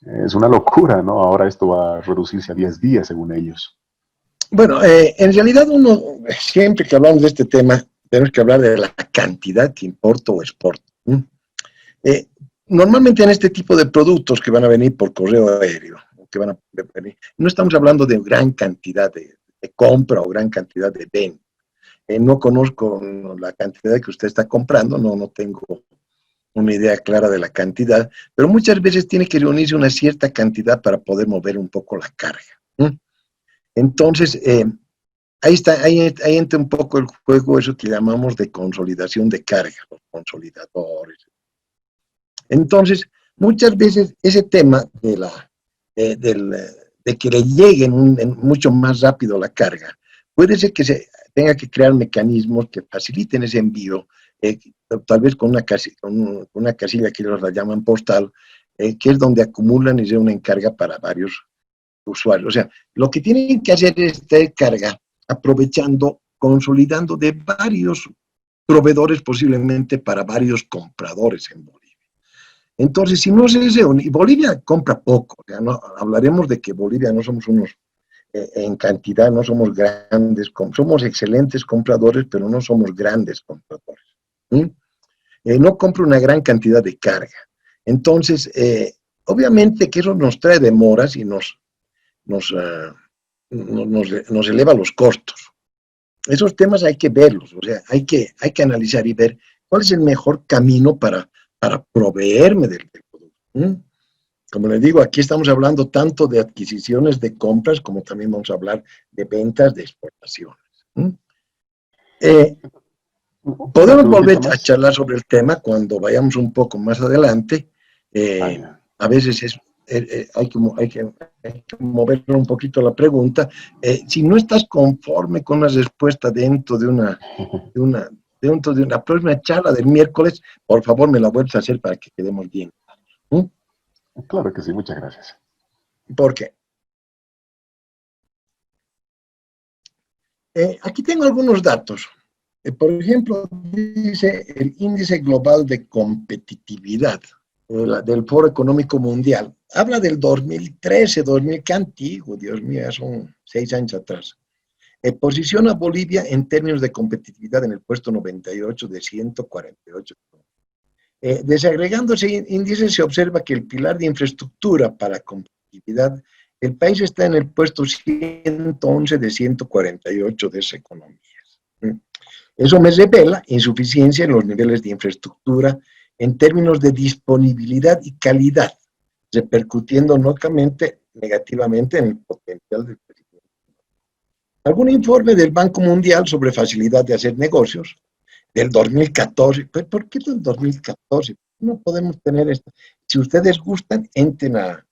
Es una locura, ¿no? Ahora esto va a reducirse a 10 días, según ellos. Bueno, en realidad uno, siempre que hablamos de este tema, tenemos que hablar de la cantidad que importo o exporto. Normalmente en este tipo de productos que van a venir por correo aéreo, que van a venir, no estamos hablando de gran cantidad de compra o gran cantidad de venta. No conozco la cantidad que usted está comprando, no una idea clara de la cantidad, pero muchas veces tiene que reunirse una cierta cantidad para poder mover un poco la carga. Entonces, ahí entra un poco el juego, eso que llamamos de consolidación de carga, los consolidadores. Entonces, muchas veces ese tema de que le lleguen mucho más rápido la carga, puede ser que se tenga que crear mecanismos que faciliten ese envío, tal vez con una casilla que ellos la llaman postal, que es donde acumulan y se una encarga para varios usuarios. O sea, lo que tienen que hacer es traer carga aprovechando, consolidando de varios proveedores posiblemente para varios compradores en Bolivia. Entonces, si no se reúne, y Bolivia compra poco, o sea, no, hablaremos de que Bolivia no somos unos, en cantidad, no somos grandes, somos excelentes compradores, pero no somos grandes compradores. No compra una gran cantidad de carga. Entonces, obviamente que eso nos trae demoras y nos eleva los costos. Esos temas hay que verlos, o sea, hay que analizar y ver cuál es el mejor camino para proveerme del producto. Como les digo, aquí estamos hablando tanto de adquisiciones, de compras, como también vamos a hablar de ventas, de exportaciones. Podemos volver a charlar sobre el tema cuando vayamos un poco más adelante. A veces hay que mover un poquito la pregunta. Si no estás conforme con la respuesta dentro de una próxima charla del miércoles, por favor me la vuelves a hacer para que quedemos bien. Claro que sí, muchas gracias. ¿Por qué? Aquí tengo algunos datos. Por ejemplo, dice el Índice Global de Competitividad del Foro Económico Mundial. Habla del 2013, qué antiguo, Dios mío, ya son 6 años atrás. Posiciona a Bolivia en términos de competitividad en el puesto 98 de 148. Desagregando ese índice se observa que el pilar de infraestructura para competitividad, el país está en el puesto 111 de 148 de esa economía. Eso me revela insuficiencia en los niveles de infraestructura en términos de disponibilidad y calidad, repercutiendo negativamente en el potencial del crecimiento. Algún informe del Banco Mundial sobre facilidad de hacer negocios del 2014. ¿Por qué del 2014? No podemos tener esto. Si ustedes gustan, entren a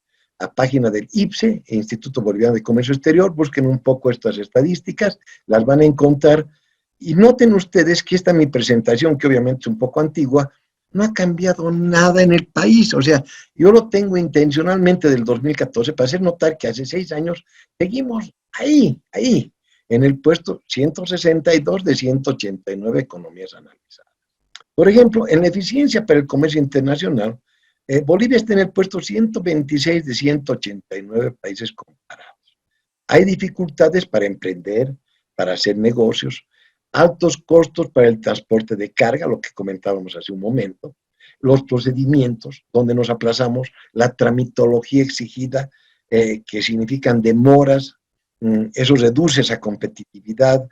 página del IPSE, Instituto Boliviano de Comercio Exterior, busquen un poco estas estadísticas, las van a encontrar. Y noten ustedes que esta mi presentación, que obviamente es un poco antigua, no ha cambiado nada en el país. O sea, yo lo tengo intencionalmente del 2014 para hacer notar que hace 6 años seguimos ahí, en el puesto 162 de 189 economías analizadas. Por ejemplo, en la eficiencia para el comercio internacional, Bolivia está en el puesto 126 de 189 países comparados. Hay dificultades para emprender, para hacer negocios, altos costos para el transporte de carga, lo que comentábamos hace un momento, los procedimientos donde nos aplazamos, la tramitología exigida, que significan demoras, eso reduce esa competitividad.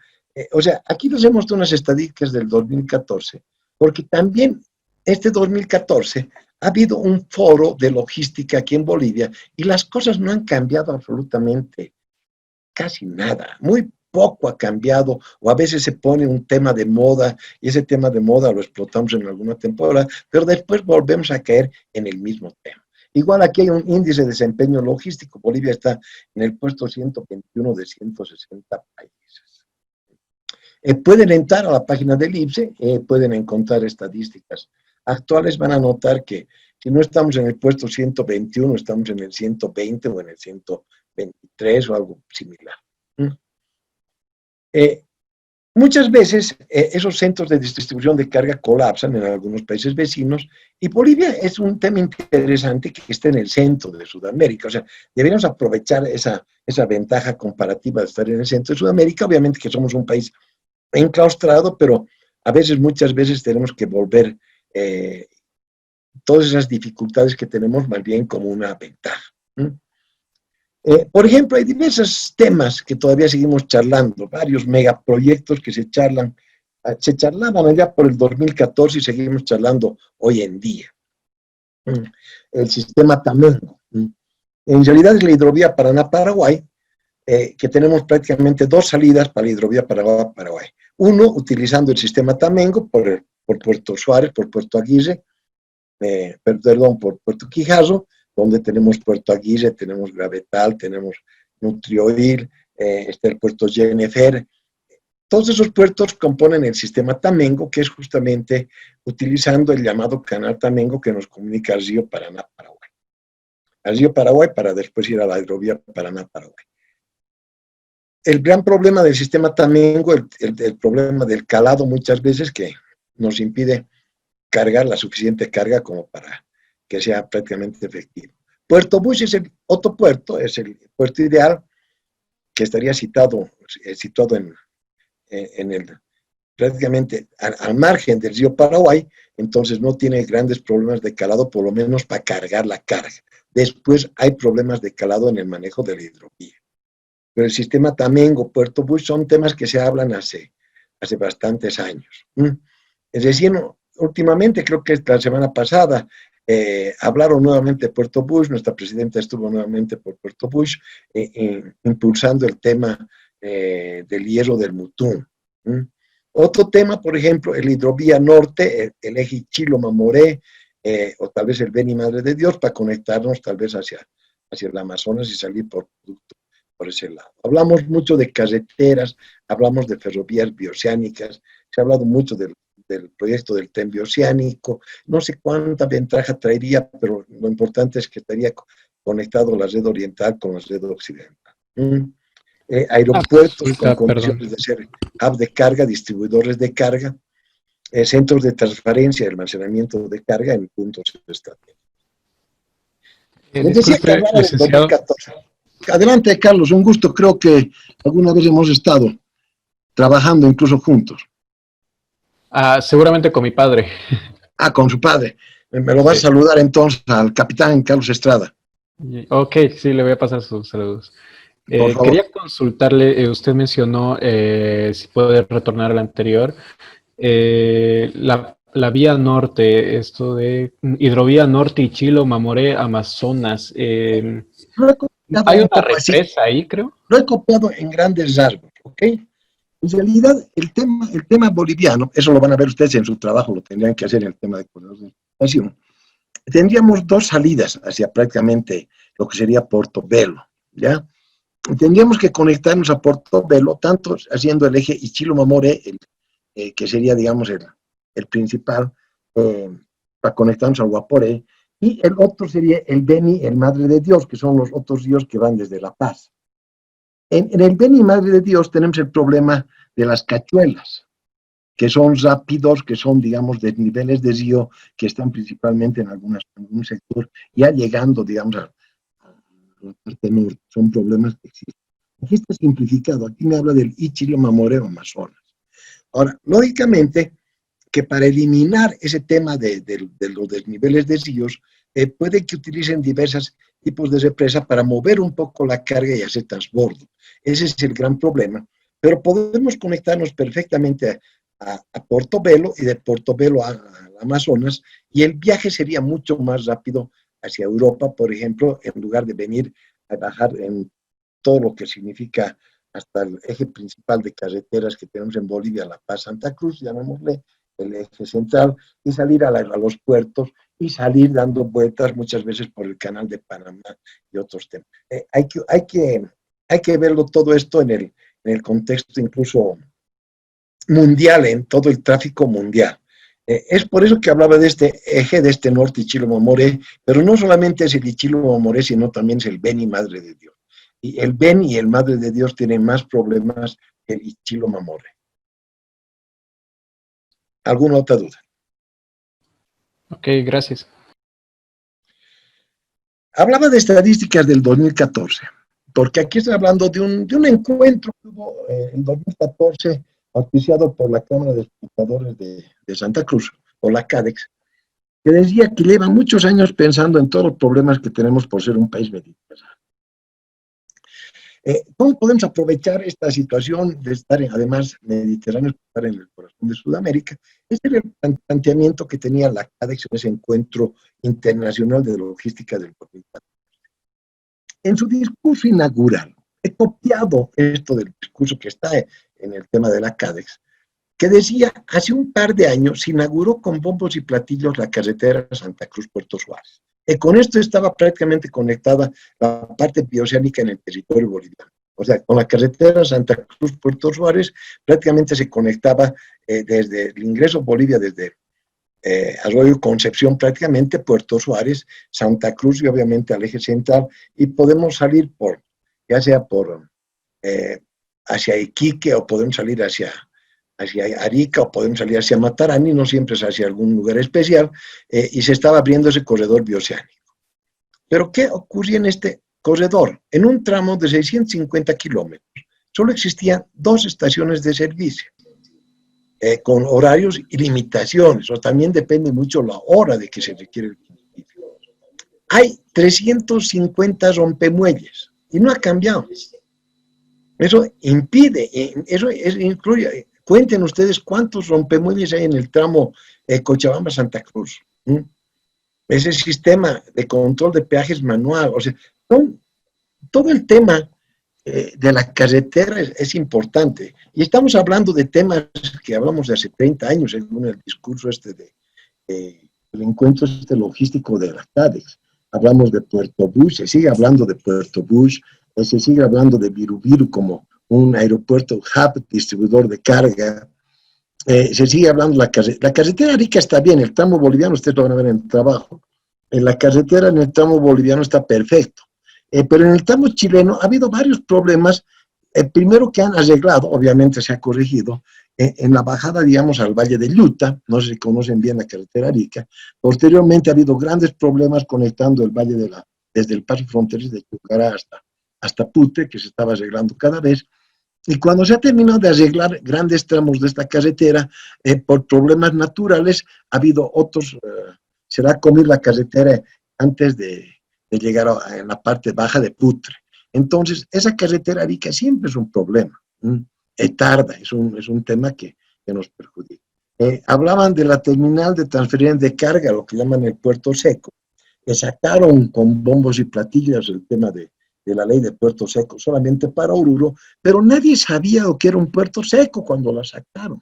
O sea, aquí nos hemos dado unas estadísticas del 2014, porque también este 2014 ha habido un foro de logística aquí en Bolivia y las cosas no han cambiado absolutamente casi nada, muy poco ha cambiado, o a veces se pone un tema de moda, y ese tema de moda lo explotamos en alguna temporada, pero después volvemos a caer en el mismo tema. Igual aquí hay un índice de desempeño logístico, Bolivia está en el puesto 121 de 160 países. Pueden entrar a la página del IPSE, pueden encontrar estadísticas actuales, van a notar que si no estamos en el puesto 121, estamos en el 120 o en el 123 o algo similar. Muchas veces esos centros de distribución de carga colapsan en algunos países vecinos y Bolivia es un tema interesante que está en el centro de Sudamérica. O sea, deberíamos aprovechar esa ventaja comparativa de estar en el centro de Sudamérica. Obviamente que somos un país enclaustrado, pero a veces, muchas veces tenemos que volver todas esas dificultades que tenemos más bien como una ventaja. Por ejemplo, hay diversos temas que todavía seguimos charlando, varios megaproyectos que se charlan Se charlaban allá por el 2014 y seguimos charlando hoy en día. El sistema Tamengo. En realidad es la hidrovía Paraná-Paraguay, que tenemos prácticamente dos salidas para la hidrovía Paraguay. Uno, utilizando el sistema Tamengo por Puerto Suárez, por Puerto Aguirre, por Puerto Quijazo, donde tenemos Puerto Aguirre, tenemos Gravetal, tenemos Nutrioil, está el puerto Jennifer. Todos esos puertos componen el sistema Tamengo, que es justamente utilizando el llamado canal Tamengo que nos comunica al río Paraná-Paraguay. Al río Paraguay para después ir a la hidrovía Paraná-Paraguay. El gran problema del sistema Tamengo, el problema del calado muchas veces que nos impide cargar la suficiente carga como para que sea prácticamente efectivo. Puerto Bush es el otro puerto, es el puerto ideal que estaría situado prácticamente al margen del río Paraguay, entonces no tiene grandes problemas de calado, por lo menos para cargar la carga. Después hay problemas de calado en el manejo de la hidrovía. Pero el sistema Tamengo, Puerto Bush, son temas que se hablan hace bastantes años. Es decir, últimamente, creo que la semana pasada, hablaron nuevamente de Puerto Bush, nuestra presidenta estuvo nuevamente por Puerto Bush, impulsando el tema del hierro del Mutún. Otro tema, por ejemplo, el hidrovía norte, el eje Chilo-Mamoré, o tal vez el Beni Madre de Dios, para conectarnos tal vez hacia el Amazonas y salir por ese lado. Hablamos mucho de carreteras, hablamos de ferrovías bioceánicas, se ha hablado mucho del proyecto del tren bioceánico, no sé cuánta ventaja traería, pero lo importante es que estaría conectado la red oriental con la red occidental. Aeropuertos con condiciones de ser hub de carga, distribuidores de carga, centros de transferencia y almacenamiento de carga en puntos estratégicos. Decía que hablaba del 2014. Adelante, Carlos, un gusto. Creo que alguna vez hemos estado trabajando incluso juntos. Seguramente con mi padre. Con su padre. Me lo vas a saludar entonces al capitán Carlos Estrada. Ok, sí, le voy a pasar sus saludos. Quería consultarle, usted mencionó, si puede retornar al anterior, la vía norte, esto de hidrovía norte y Chilo, Mamoré, Amazonas. Hay una represa ahí, creo. Lo he copiado en grandes rasgos, ¿ok? En realidad, el tema boliviano, eso lo van a ver ustedes en su trabajo, lo tendrían que hacer en el tema de coordinación. Tendríamos dos salidas hacia prácticamente lo que sería Portobelo, ¿ya? Tendríamos que conectarnos a Portobelo, tanto haciendo el eje Ichilo-Mamoré, que sería, digamos, el principal, para conectarnos al Guaporé, y el otro sería el Beni, el Madre de Dios, que son los otros ríos que van desde La Paz. En el Beni Madre de Dios tenemos el problema de las cachuelas, que son rápidos, que son, digamos, desniveles de río, que están principalmente en algún sector, ya llegando, digamos, a la parte norte. Son problemas que existen. Aquí está simplificado, aquí me habla del Ichilo-Mamoré o Amazonas. Ahora, lógicamente, que para eliminar ese tema de los desniveles de ríos, puede que utilicen diversos tipos de represa para mover un poco la carga y hacer transbordo. Ese es el gran problema, pero podemos conectarnos perfectamente a Portobelo y de Portobelo a Amazonas, y el viaje sería mucho más rápido hacia Europa, por ejemplo, en lugar de venir a bajar en todo lo que significa hasta el eje principal de carreteras que tenemos en Bolivia, La Paz, Santa Cruz, llamémosle el eje central, y salir a los puertos y salir dando vueltas muchas veces por el canal de Panamá y otros temas. Hay que verlo todo esto en el contexto incluso mundial, en todo el tráfico mundial. Es por eso que hablaba de este eje, de este norte Ichilo-Mamoré, pero no solamente es el Ichilo-Mamoré, sino también es el Beni Madre de Dios. Y el Beni y el Madre de Dios tienen más problemas que el Ichilo-Mamoré. ¿Alguna otra duda? Ok, gracias. Hablaba de estadísticas del 2014, porque aquí estoy hablando de un encuentro que hubo en 2014, auspiciado por la Cámara de Exportadores de Santa Cruz, o la CADEX, que decía que lleva muchos años pensando en todos los problemas que tenemos por ser un país mediterráneo. ¿Cómo podemos aprovechar esta situación de estar, además, mediterráneo, estar en el corazón de Sudamérica? Este era el planteamiento que tenía la CADEX en ese encuentro internacional de logística del 2014. En su discurso inaugural, he copiado esto del discurso que está en el tema de la CADEX, que decía, hace un par de años se inauguró con bombos y platillos la carretera Santa Cruz-Puerto Suárez. Con esto estaba prácticamente conectada la parte bioceánica en el territorio boliviano. O sea, con la carretera Santa Cruz-Puerto Suárez prácticamente se conectaba desde el ingreso a Bolivia, desde Arroyo Concepción prácticamente, Puerto Suárez, Santa Cruz y obviamente al eje central, y podemos salir por, ya sea por hacia Iquique o podemos salir hacia Arica o podemos salir hacia Matarani, no siempre es hacia algún lugar especial, y se estaba abriendo ese corredor bioceánico. Pero ¿qué ocurría en este corredor? En un tramo de 650 kilómetros, solo existían 2 estaciones de servicio, con horarios y limitaciones, o también depende mucho la hora de que se requiere el servicio. Hay 350 rompemuelles, y no ha cambiado. Eso impide, eso incluye. Cuenten ustedes cuántos rompemuelles hay en el tramo Cochabamba-Santa Cruz. Ese sistema de control de peajes manual, o sea, todo el tema de la carretera es importante. Y estamos hablando de temas que hablamos de hace 30 años, según el discurso el encuentro logístico de las CADEX. Hablamos de Puerto Bush, se sigue hablando de Puerto Bush, se sigue hablando de Viru como un aeropuerto hub, distribuidor de carga. Se sigue hablando de la carretera Arica está bien, el tramo boliviano, ustedes lo van a ver en el trabajo. La carretera en el tramo boliviano está perfecto. Pero en el tramo chileno ha habido varios problemas. Primero que han arreglado, obviamente se ha corregido, en la bajada, digamos, al Valle de Luta, no sé si conocen bien la carretera Arica. Posteriormente ha habido grandes problemas conectando el Valle desde el paso fronterizo de Chucará hasta Pute, que se estaba arreglando cada vez. Y cuando se ha terminado de arreglar grandes tramos de esta carretera, por problemas naturales, ha habido otros, se va a comer la carretera antes de llegar a la parte baja de Putre. Entonces, esa carretera Arica siempre es un problema. Tarda, es un tema que nos perjudica. Hablaban de la terminal de transferencia de carga, lo que llaman el puerto seco, que sacaron con bombos y platillos el tema de la ley de puerto seco solamente para Oruro, pero nadie sabía lo que era un puerto seco cuando la sacaron.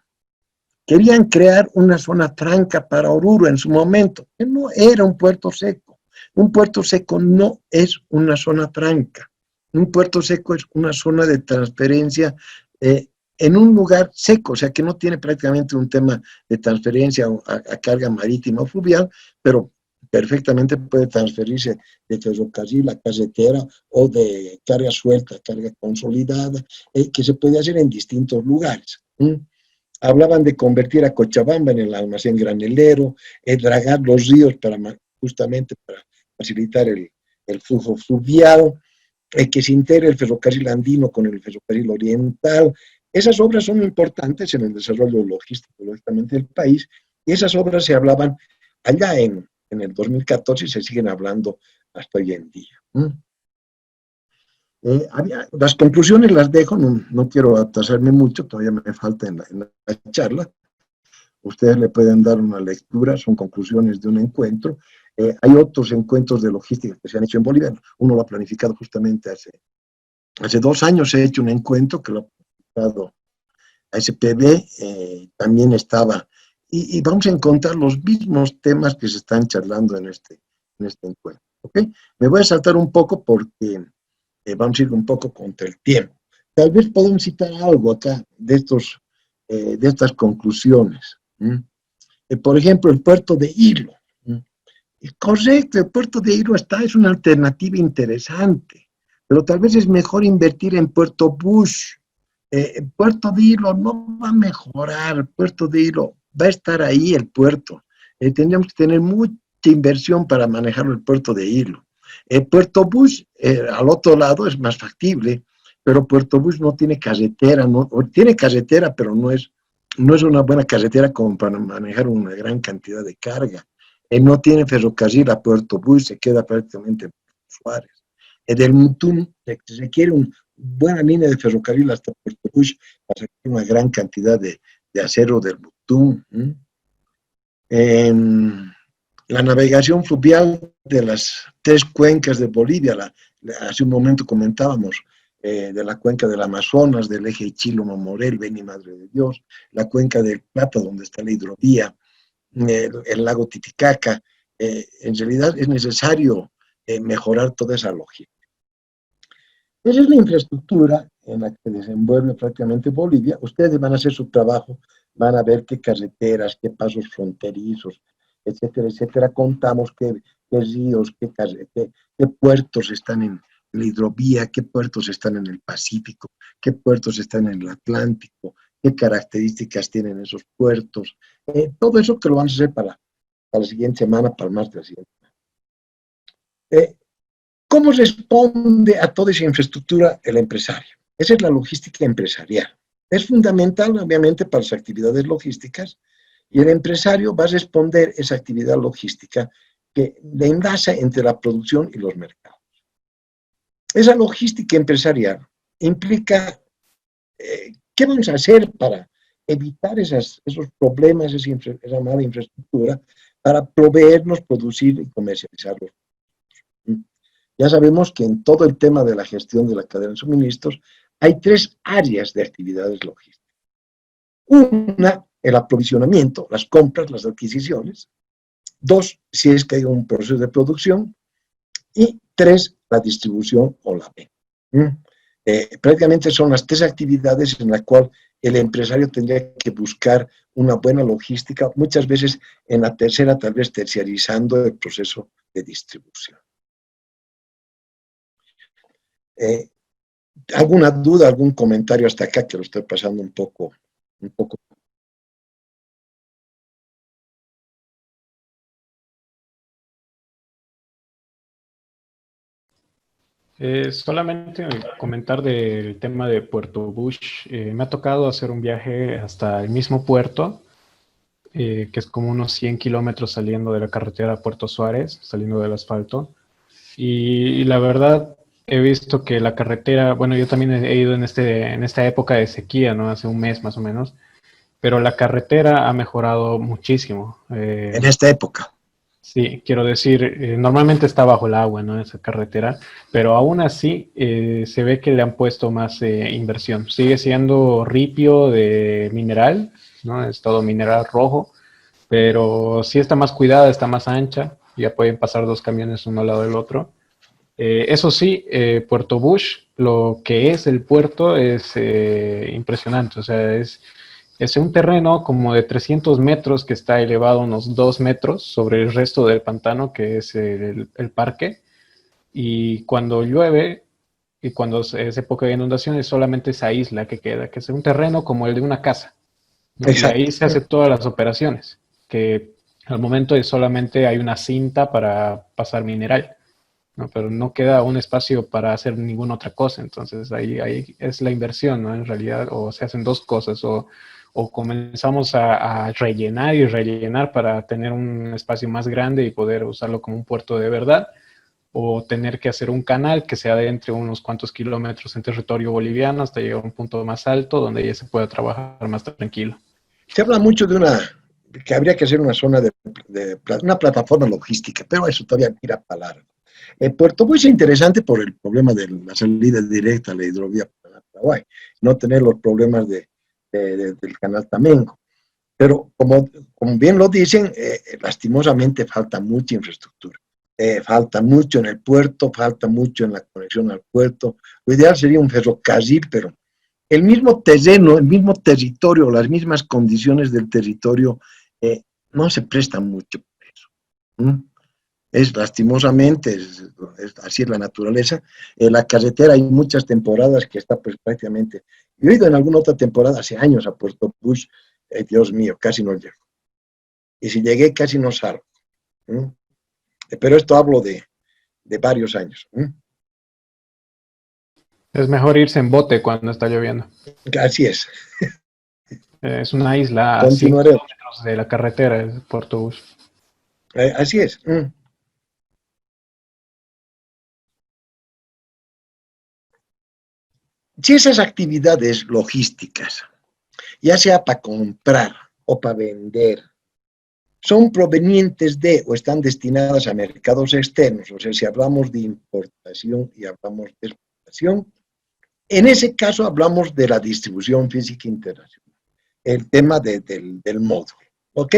Querían crear una zona franca para Oruro en su momento, que no era un puerto seco. Un puerto seco no es una zona franca. Un puerto seco es una zona de transferencia en un lugar seco, o sea que no tiene prácticamente un tema de transferencia a carga marítima o fluvial, pero perfectamente puede transferirse de ferrocarril a carretera o de carga suelta, carga consolidada, que se puede hacer en distintos lugares. Hablaban de convertir a Cochabamba en el almacén granelero, dragar los ríos justamente para facilitar el flujo fluvial, que se integre el ferrocarril andino con el ferrocarril oriental. Esas obras son importantes en el desarrollo logístico, lógicamente, del país, y esas obras se hablaban allá en el 2014 y se siguen hablando hasta hoy en día. Las conclusiones las dejo, no quiero atrasarme mucho, todavía me falta en la charla. Ustedes le pueden dar una lectura, son conclusiones de un encuentro. Hay otros encuentros de logística que se han hecho en Bolivia. Uno lo ha planificado justamente hace 2 años, se ha hecho un encuentro que lo ha planificado ASPB, también estaba. Y vamos a encontrar los mismos temas que se están charlando en este encuentro. ¿Okay? Me voy a saltar un poco porque vamos a ir un poco contra el tiempo. Tal vez podemos citar algo acá de estas conclusiones. Por ejemplo, el puerto de Hilo. Correcto, el puerto de Hilo es una alternativa interesante, pero tal vez es mejor invertir en Puerto Bush. Puerto de Hilo no va a mejorar, Puerto de Hilo va a estar ahí el puerto. Tendríamos que tener mucha inversión para manejar el puerto de Hilo. Puerto Bush, al otro lado, es más factible, pero Puerto Bush no tiene carretera, tiene carretera, pero no es una buena carretera como para manejar una gran cantidad de carga. No tiene ferrocarril a Puerto Bush, se queda prácticamente en Suárez. Del Mutún se requiere buena línea de ferrocarril hasta Puerto Bush, para sacar una gran cantidad de acero del Butum. La navegación fluvial de las 3 cuencas de Bolivia, hace un momento comentábamos, de la cuenca del Amazonas, del eje Chilo-Mamoré, Beni Madre de Dios, la cuenca del Plata, donde está la hidrovía, el lago Titicaca. En realidad es necesario mejorar toda esa lógica. Esa es la infraestructura en la que se desenvuelve prácticamente Bolivia. Ustedes van a hacer su trabajo, van a ver qué carreteras, qué pasos fronterizos, etcétera, etcétera. Contamos qué ríos, qué puertos están en la hidrovía, qué puertos están en el Pacífico, qué puertos están en el Atlántico, qué características tienen esos puertos. Todo eso que lo vamos a hacer para la siguiente semana, para el martes de la siguiente semana. ¿Cómo responde a toda esa infraestructura el empresario? Esa es la logística empresarial. Es fundamental, obviamente, para las actividades logísticas, y el empresario va a responder esa actividad logística que le enlaza entre la producción y los mercados. Esa logística empresarial implica qué vamos a hacer para evitar esos problemas, esa mala infraestructura, para proveernos, producir y comercializarlos. Ya sabemos que en todo el tema de la gestión de la cadena de suministros hay 3 áreas de actividades logísticas. Una, el aprovisionamiento, las compras, las adquisiciones. 2, si es que hay un proceso de producción. Y 3, la distribución o la venta. Prácticamente son las 3 actividades en las cuales el empresario tendría que buscar una buena logística, muchas veces en la tercera, tal vez terciarizando el proceso de distribución. ¿Alguna duda, algún comentario hasta acá, que lo estoy pasando un poco? Solamente comentar del tema de Puerto Bush. Me ha tocado hacer un viaje hasta el mismo puerto, que es como unos 100 kilómetros saliendo de la carretera a Puerto Suárez, saliendo del asfalto. Y la verdad, he visto que la carretera, bueno, yo también he ido en esta época de sequía, ¿no? Hace un mes más o menos, pero la carretera ha mejorado muchísimo. En esta época. Sí, quiero decir, normalmente está bajo el agua, ¿no? Esa carretera, pero aún así se ve que le han puesto más inversión. Sigue siendo ripio de mineral, ¿no? Es todo mineral rojo, pero sí está más cuidada, está más ancha, ya pueden pasar 2 camiones uno al lado del otro. Eso sí, Puerto Bush, lo que es el puerto es impresionante, o sea, es un terreno como de 300 metros que está elevado unos 2 metros sobre el resto del pantano, que es el parque, y cuando llueve y cuando es época de inundaciones, solamente esa isla que queda, que es un terreno como el de una casa, ¿no? Y ahí se hace todas las operaciones, que al momento solamente hay una cinta para pasar mineral, ¿no? Pero no queda un espacio para hacer ninguna otra cosa. Entonces ahí es la inversión, ¿no? En realidad, o se hacen 2 cosas, o comenzamos a rellenar y rellenar para tener un espacio más grande y poder usarlo como un puerto de verdad, o tener que hacer un canal que sea de entre unos cuantos kilómetros en territorio boliviano hasta llegar a un punto más alto donde ya se pueda trabajar más tranquilo. Se habla mucho de que habría que hacer una zona una plataforma logística, pero eso todavía tira para largo. Puerto Bush es interesante por el problema de la salida directa a la hidrovía para Paraguay, no tener los problemas del canal Tamengo. Pero como bien lo dicen, lastimosamente falta mucha infraestructura. Falta mucho en el puerto, falta mucho en la conexión al puerto. Lo ideal sería un ferrocarril, pero el mismo terreno, el mismo territorio, las mismas condiciones del territorio no se prestan mucho por eso. Es lastimosamente, así es la naturaleza. La carretera hay muchas temporadas que está pues prácticamente. Yo he ido en alguna otra temporada hace años a Puerto Bush, Dios mío, casi no llego. Y si llegué, casi no salgo. Pero esto hablo de varios años. Es mejor irse en bote cuando está lloviendo. Así es. Es una isla a 5 Continuaremos. kilómetros de la carretera, es Puerto Bush. Así es. si esas actividades logísticas, ya sea para comprar o para vender, son provenientes de o están destinadas a mercados externos, o sea, si hablamos de importación y hablamos de exportación, en ese caso hablamos de la distribución física internacional, el tema del módulo, ¿ok?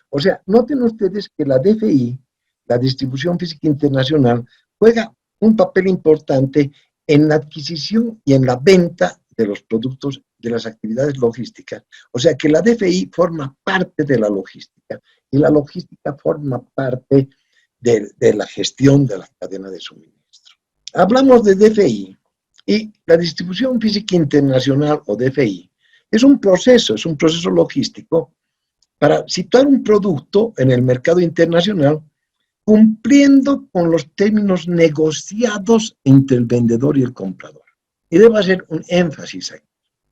O sea, noten ustedes que la DFI, la distribución física internacional, juega un papel importante en la adquisición y en la venta de los productos de las actividades logísticas. O sea que la DFI forma parte de la logística y la logística forma parte de la gestión de la cadena de suministro. Hablamos de DFI y la distribución física internacional o DFI es un proceso logístico para situar un producto en el mercado internacional cumpliendo con los términos negociados entre el vendedor y el comprador. Y debo hacer un énfasis aquí.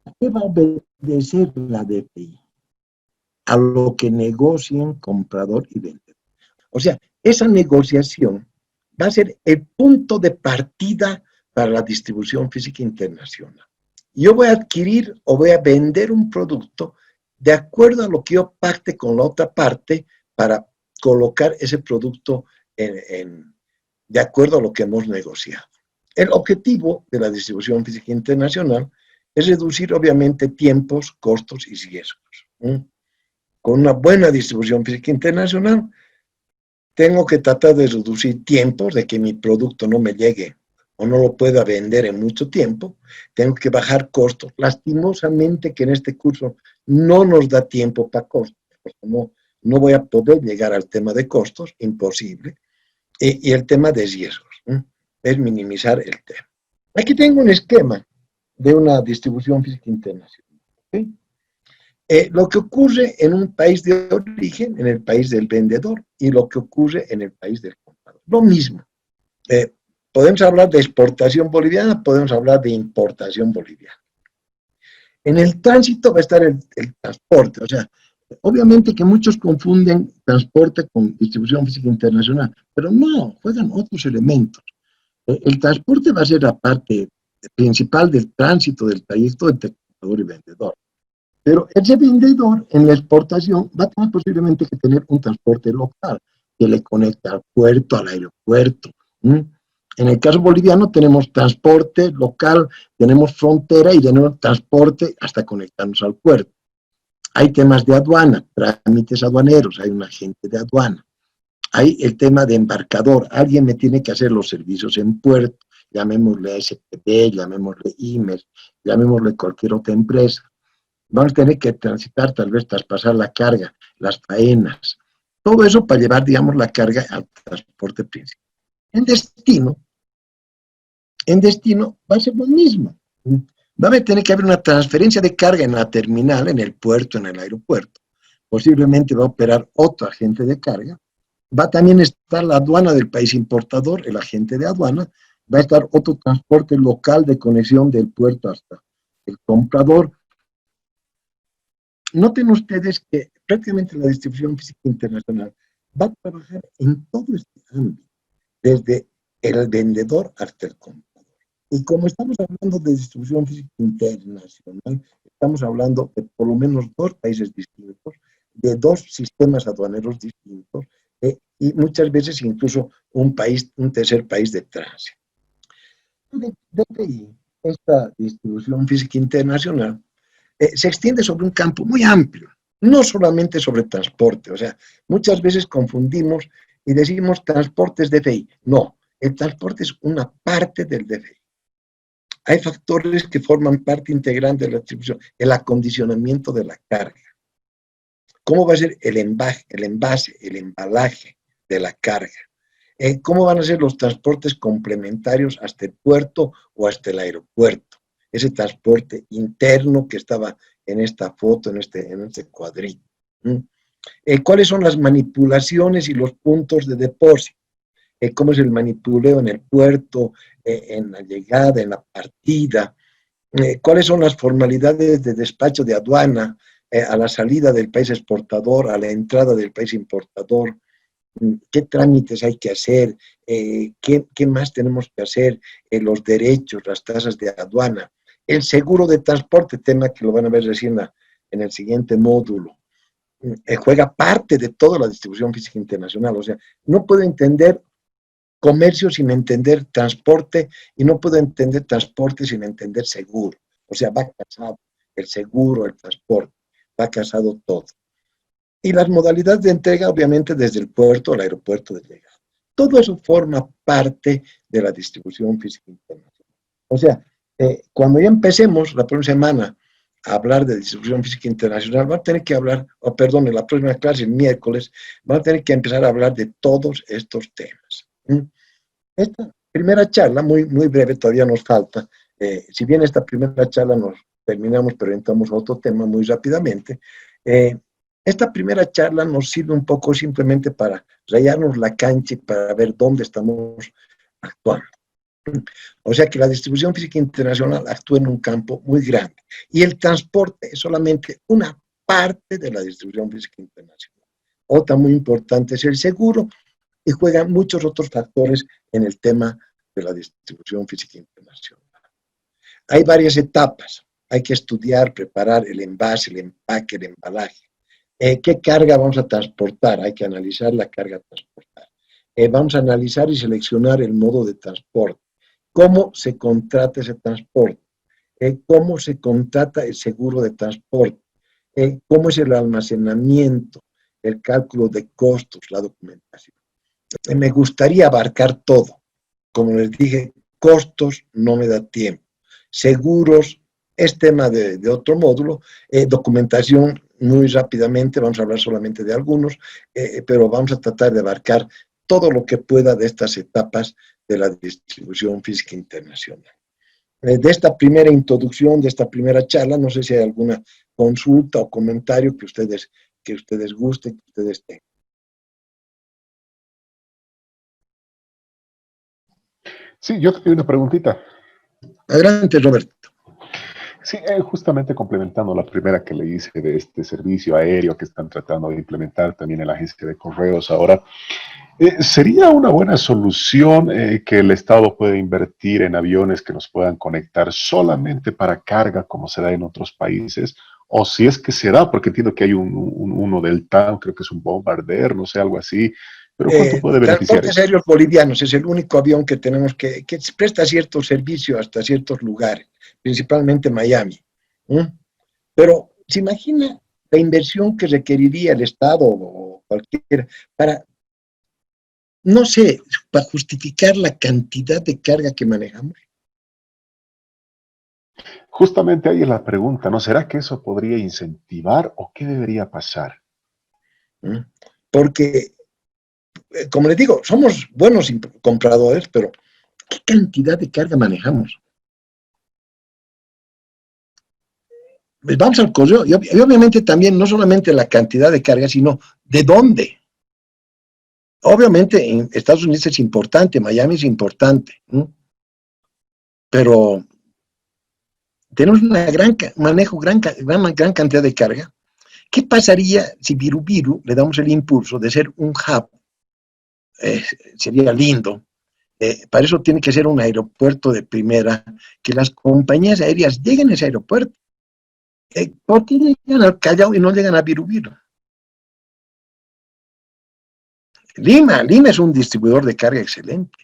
¿A qué va a obedecer la DFI? A lo que negocien comprador y vendedor. O sea, esa negociación va a ser el punto de partida para la distribución física internacional. Yo voy a adquirir o voy a vender un producto de acuerdo a lo que yo pacte con la otra parte para colocar ese producto de acuerdo a lo que hemos negociado. El objetivo de la distribución física internacional es reducir obviamente tiempos, costos y riesgos. Con una buena distribución física internacional, tengo que tratar de reducir tiempos, de que mi producto no me llegue o no lo pueda vender en mucho tiempo. Tengo que bajar costos. Lastimosamente que en este curso no nos da tiempo para costos, porque no voy a poder llegar al tema de costos, imposible. Y el tema de riesgos, es minimizar el tema. Aquí tengo un esquema de una distribución física internacional. ¿Okay? Lo que ocurre en un país de origen, en el país del vendedor, y lo que ocurre en el país del comprador. Lo mismo. Podemos hablar de exportación boliviana, podemos hablar de importación boliviana. En el tránsito va a estar el transporte, o sea, obviamente que muchos confunden transporte con distribución física internacional, pero no, juegan otros elementos. El transporte va a ser la parte principal del tránsito del trayecto entre comprador y vendedor. Pero ese vendedor en la exportación va a tener posiblemente que tener un transporte local que le conecte al puerto, al aeropuerto. En el caso boliviano tenemos transporte local, tenemos frontera y tenemos transporte hasta conectarnos al puerto. Hay temas de aduana, trámites aduaneros, hay un agente de aduana. Hay el tema de embarcador, alguien me tiene que hacer los servicios en puerto, llamémosle SPB, llamémosle IMES, llamémosle cualquier otra empresa. Vamos a tener que transitar, tal vez traspasar la carga, las faenas, todo eso para llevar, digamos, la carga al transporte principal. En destino va a ser lo mismo. Va a tener que haber una transferencia de carga en la terminal, en el puerto, en el aeropuerto. Posiblemente va a operar otro agente de carga. Va a también estar la aduana del país importador, el agente de aduana. Va a estar otro transporte local de conexión del puerto hasta el comprador. Noten ustedes que prácticamente la distribución física internacional va a trabajar en todo este ámbito, desde el vendedor hasta el comprador. Y como estamos hablando de distribución física internacional, estamos hablando de por lo menos dos países distintos, de dos sistemas aduaneros distintos, y muchas veces incluso un tercer país de tránsito. Desde ahí, esta distribución física internacional se extiende sobre un campo muy amplio, no solamente sobre transporte. O sea, muchas veces confundimos y decimos transportes DFI. No, el transporte es una parte del DFI. Hay factores que forman parte integrante de la distribución, el acondicionamiento de la carga. ¿Cómo va a ser el envase, el embalaje de la carga? ¿Cómo van a ser los transportes complementarios hasta el puerto o hasta el aeropuerto? Ese transporte interno que estaba en esta foto, en este cuadrito. ¿Cuáles son las manipulaciones y los puntos de depósito? ¿Cómo es el manipuleo en el puerto, en la llegada, en la partida? ¿Cuáles son las formalidades de despacho de aduana a la salida del país exportador, a la entrada del país importador? ¿Qué trámites hay que hacer? ¿Qué más tenemos que hacer? Los derechos, las tasas de aduana. El seguro de transporte, tema que lo van a ver recién en el siguiente módulo, juega parte de toda la distribución física internacional. O sea, no puedo entender comercio sin entender transporte y no puedo entender transporte sin entender seguro. O sea, va casado el seguro, el transporte, va casado todo. Y las modalidades de entrega, obviamente, desde el puerto al aeropuerto de llegada. Todo eso forma parte de la distribución física internacional. O sea, cuando ya empecemos la próxima semana a hablar de distribución física internacional, vamos a tener que hablar, en la próxima clase, el miércoles, vamos a tener que empezar a hablar de todos estos temas. Esta primera charla, muy, muy breve, todavía nos falta. Si bien esta primera charla nos terminamos, pero entramos a otro tema muy rápidamente. Esta primera charla nos sirve un poco simplemente para rayarnos la cancha y para ver dónde estamos actuando. O sea que la distribución física internacional actúa en un campo muy grande. Y el transporte es solamente una parte de la distribución física internacional. Otra muy importante es el seguro, y juegan muchos otros factores en el tema de la distribución física internacional. Hay varias etapas. Hay que estudiar, preparar el envase, el empaque, el embalaje. ¿Qué carga vamos a transportar? Hay que analizar la carga a transportar. Vamos a analizar y seleccionar el modo de transporte. ¿Cómo se contrata ese transporte? ¿Cómo se contrata el seguro de transporte? ¿Cómo es el almacenamiento? El cálculo de costos, la documentación. Me gustaría abarcar todo. Como les dije, costos no me da tiempo. Seguros es tema de otro módulo. Documentación muy rápidamente, vamos a hablar solamente de algunos, pero vamos a tratar de abarcar todo lo que pueda de estas etapas de la distribución física internacional. De esta primera introducción, de esta primera charla, no sé si hay alguna consulta o comentario que ustedes gusten, que ustedes tengan. Sí, yo tengo una preguntita. Adelante, Roberto. Sí, justamente complementando la primera que le hice de este servicio aéreo que están tratando de implementar también en la agencia de correos ahora, ¿sería una buena solución que el Estado pueda invertir en aviones que nos puedan conectar solamente para carga como se da en otros países? O si es que se da, porque entiendo que hay uno del TAM, creo que es un Bombardier, no sé, algo así, pero ¿cuánto puede beneficiar Transportes eso? Aéreos Bolivianos es el único avión que tenemos que presta cierto servicio hasta ciertos lugares, principalmente Miami. Pero se imagina la inversión que requeriría el Estado o cualquiera para, no sé, para justificar la cantidad de carga que manejamos. Justamente ahí es la pregunta, ¿no? ¿Será que eso podría incentivar o qué debería pasar? Porque, como les digo, somos buenos compradores, pero ¿qué cantidad de carga manejamos? Vamos al correo, y obviamente también no solamente la cantidad de carga, sino de dónde. Obviamente en Estados Unidos es importante, Miami es importante, pero tenemos una gran cantidad de carga. ¿Qué pasaría si Viru le damos el impulso de ser un hub? Sería lindo. Para eso tiene que ser un aeropuerto de primera, que las compañías aéreas lleguen a ese aeropuerto. ¿Por qué llegan al Callao y no llegan a Viru? Lima es un distribuidor de carga excelente,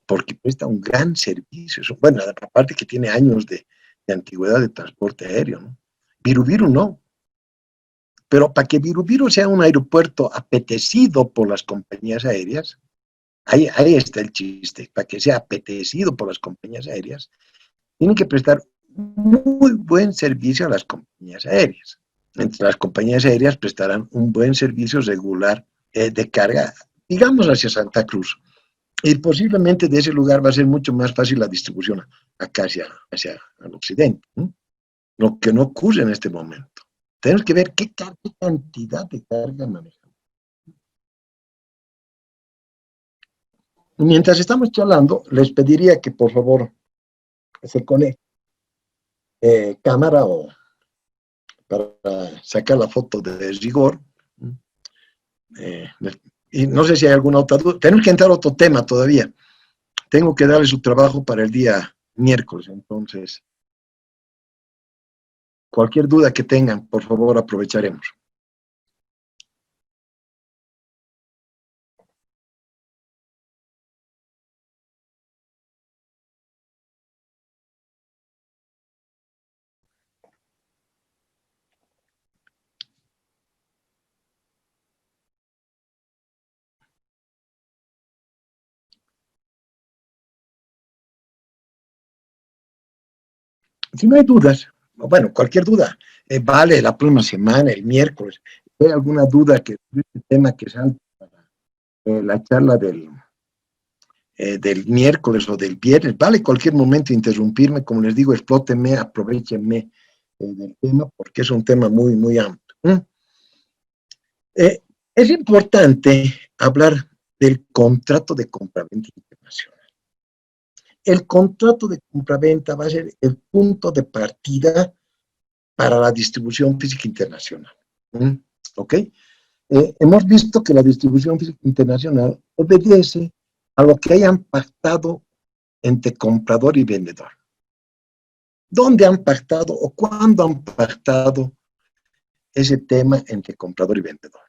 porque presta un gran servicio. Bueno, aparte que tiene años de antigüedad de transporte aéreo, ¿no? Viru no. Pero para que Viru sea un aeropuerto apetecido por las compañías aéreas, ahí está el chiste, para que sea apetecido por las compañías aéreas, tienen que prestar muy buen servicio a las compañías aéreas. Entre las compañías aéreas prestarán un buen servicio regular de carga, digamos, hacia Santa Cruz. Y posiblemente de ese lugar va a ser mucho más fácil la distribución acá hacia el occidente, ¿no? Lo que no ocurre en este momento. Tenemos que ver qué cantidad de carga manejamos. Mientras estamos charlando, les pediría que por favor se conecte cámara o para sacar la foto de rigor. Y no sé si hay alguna otra duda. Tenemos que entrar a otro tema todavía. Tengo que darle su trabajo para el día miércoles. Entonces, cualquier duda que tengan, por favor, aprovecharemos. Si no hay dudas, bueno, cualquier duda, vale la próxima semana, el miércoles. Si hay alguna duda que este tema que salga para la charla del miércoles o del viernes, vale cualquier momento interrumpirme, como les digo, explótenme, aprovechenme del tema, porque es un tema muy, muy amplio. Es importante hablar del contrato de compraventa internacional. El contrato de compraventa va a ser el punto de partida para la distribución física internacional. ¿Ok? Hemos visto que la distribución física internacional obedece a lo que hayan pactado entre comprador y vendedor. ¿Dónde han pactado o cuándo han pactado ese tema entre comprador y vendedor?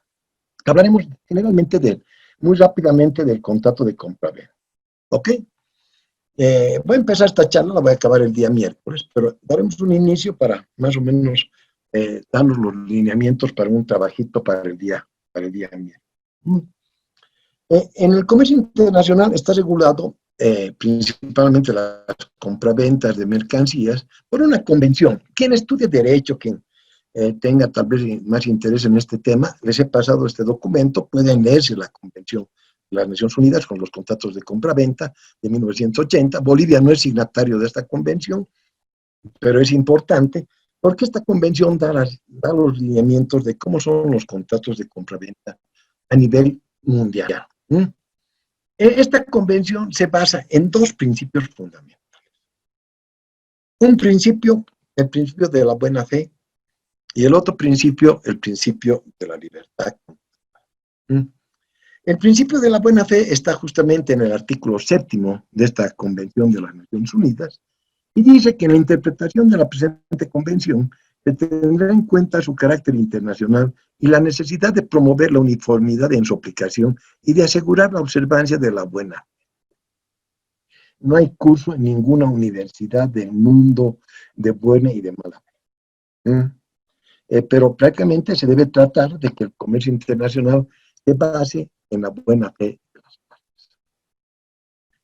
Hablaremos generalmente muy rápidamente del contrato de compraventa. ¿Ok? Voy a empezar esta charla, la voy a acabar el día miércoles, pero daremos un inicio para más o menos darnos los lineamientos para un trabajito para el día miércoles. En el comercio internacional está regulado principalmente las compraventas de mercancías por una convención. Quien estudie derecho, quien tenga tal vez más interés en este tema, les he pasado este documento, pueden leerse la convención de las Naciones Unidas con los contratos de compraventa de 1980. Bolivia no es signatario de esta convención, pero es importante porque esta convención da los lineamientos de cómo son los contratos de compraventa a nivel mundial. Esta convención se basa en dos principios fundamentales. Un principio, el principio de la buena fe, y el otro principio, el principio de la libertad. El principio de la buena fe está justamente en el artículo 7º de esta Convención de las Naciones Unidas, y dice que en la interpretación de la presente convención se tendrá en cuenta su carácter internacional y la necesidad de promover la uniformidad en su aplicación y de asegurar la observancia de la buena fe. No hay curso en ninguna universidad del mundo de buena y de mala fe. Pero prácticamente se debe tratar de que el comercio internacional se base en la buena fe de las partes.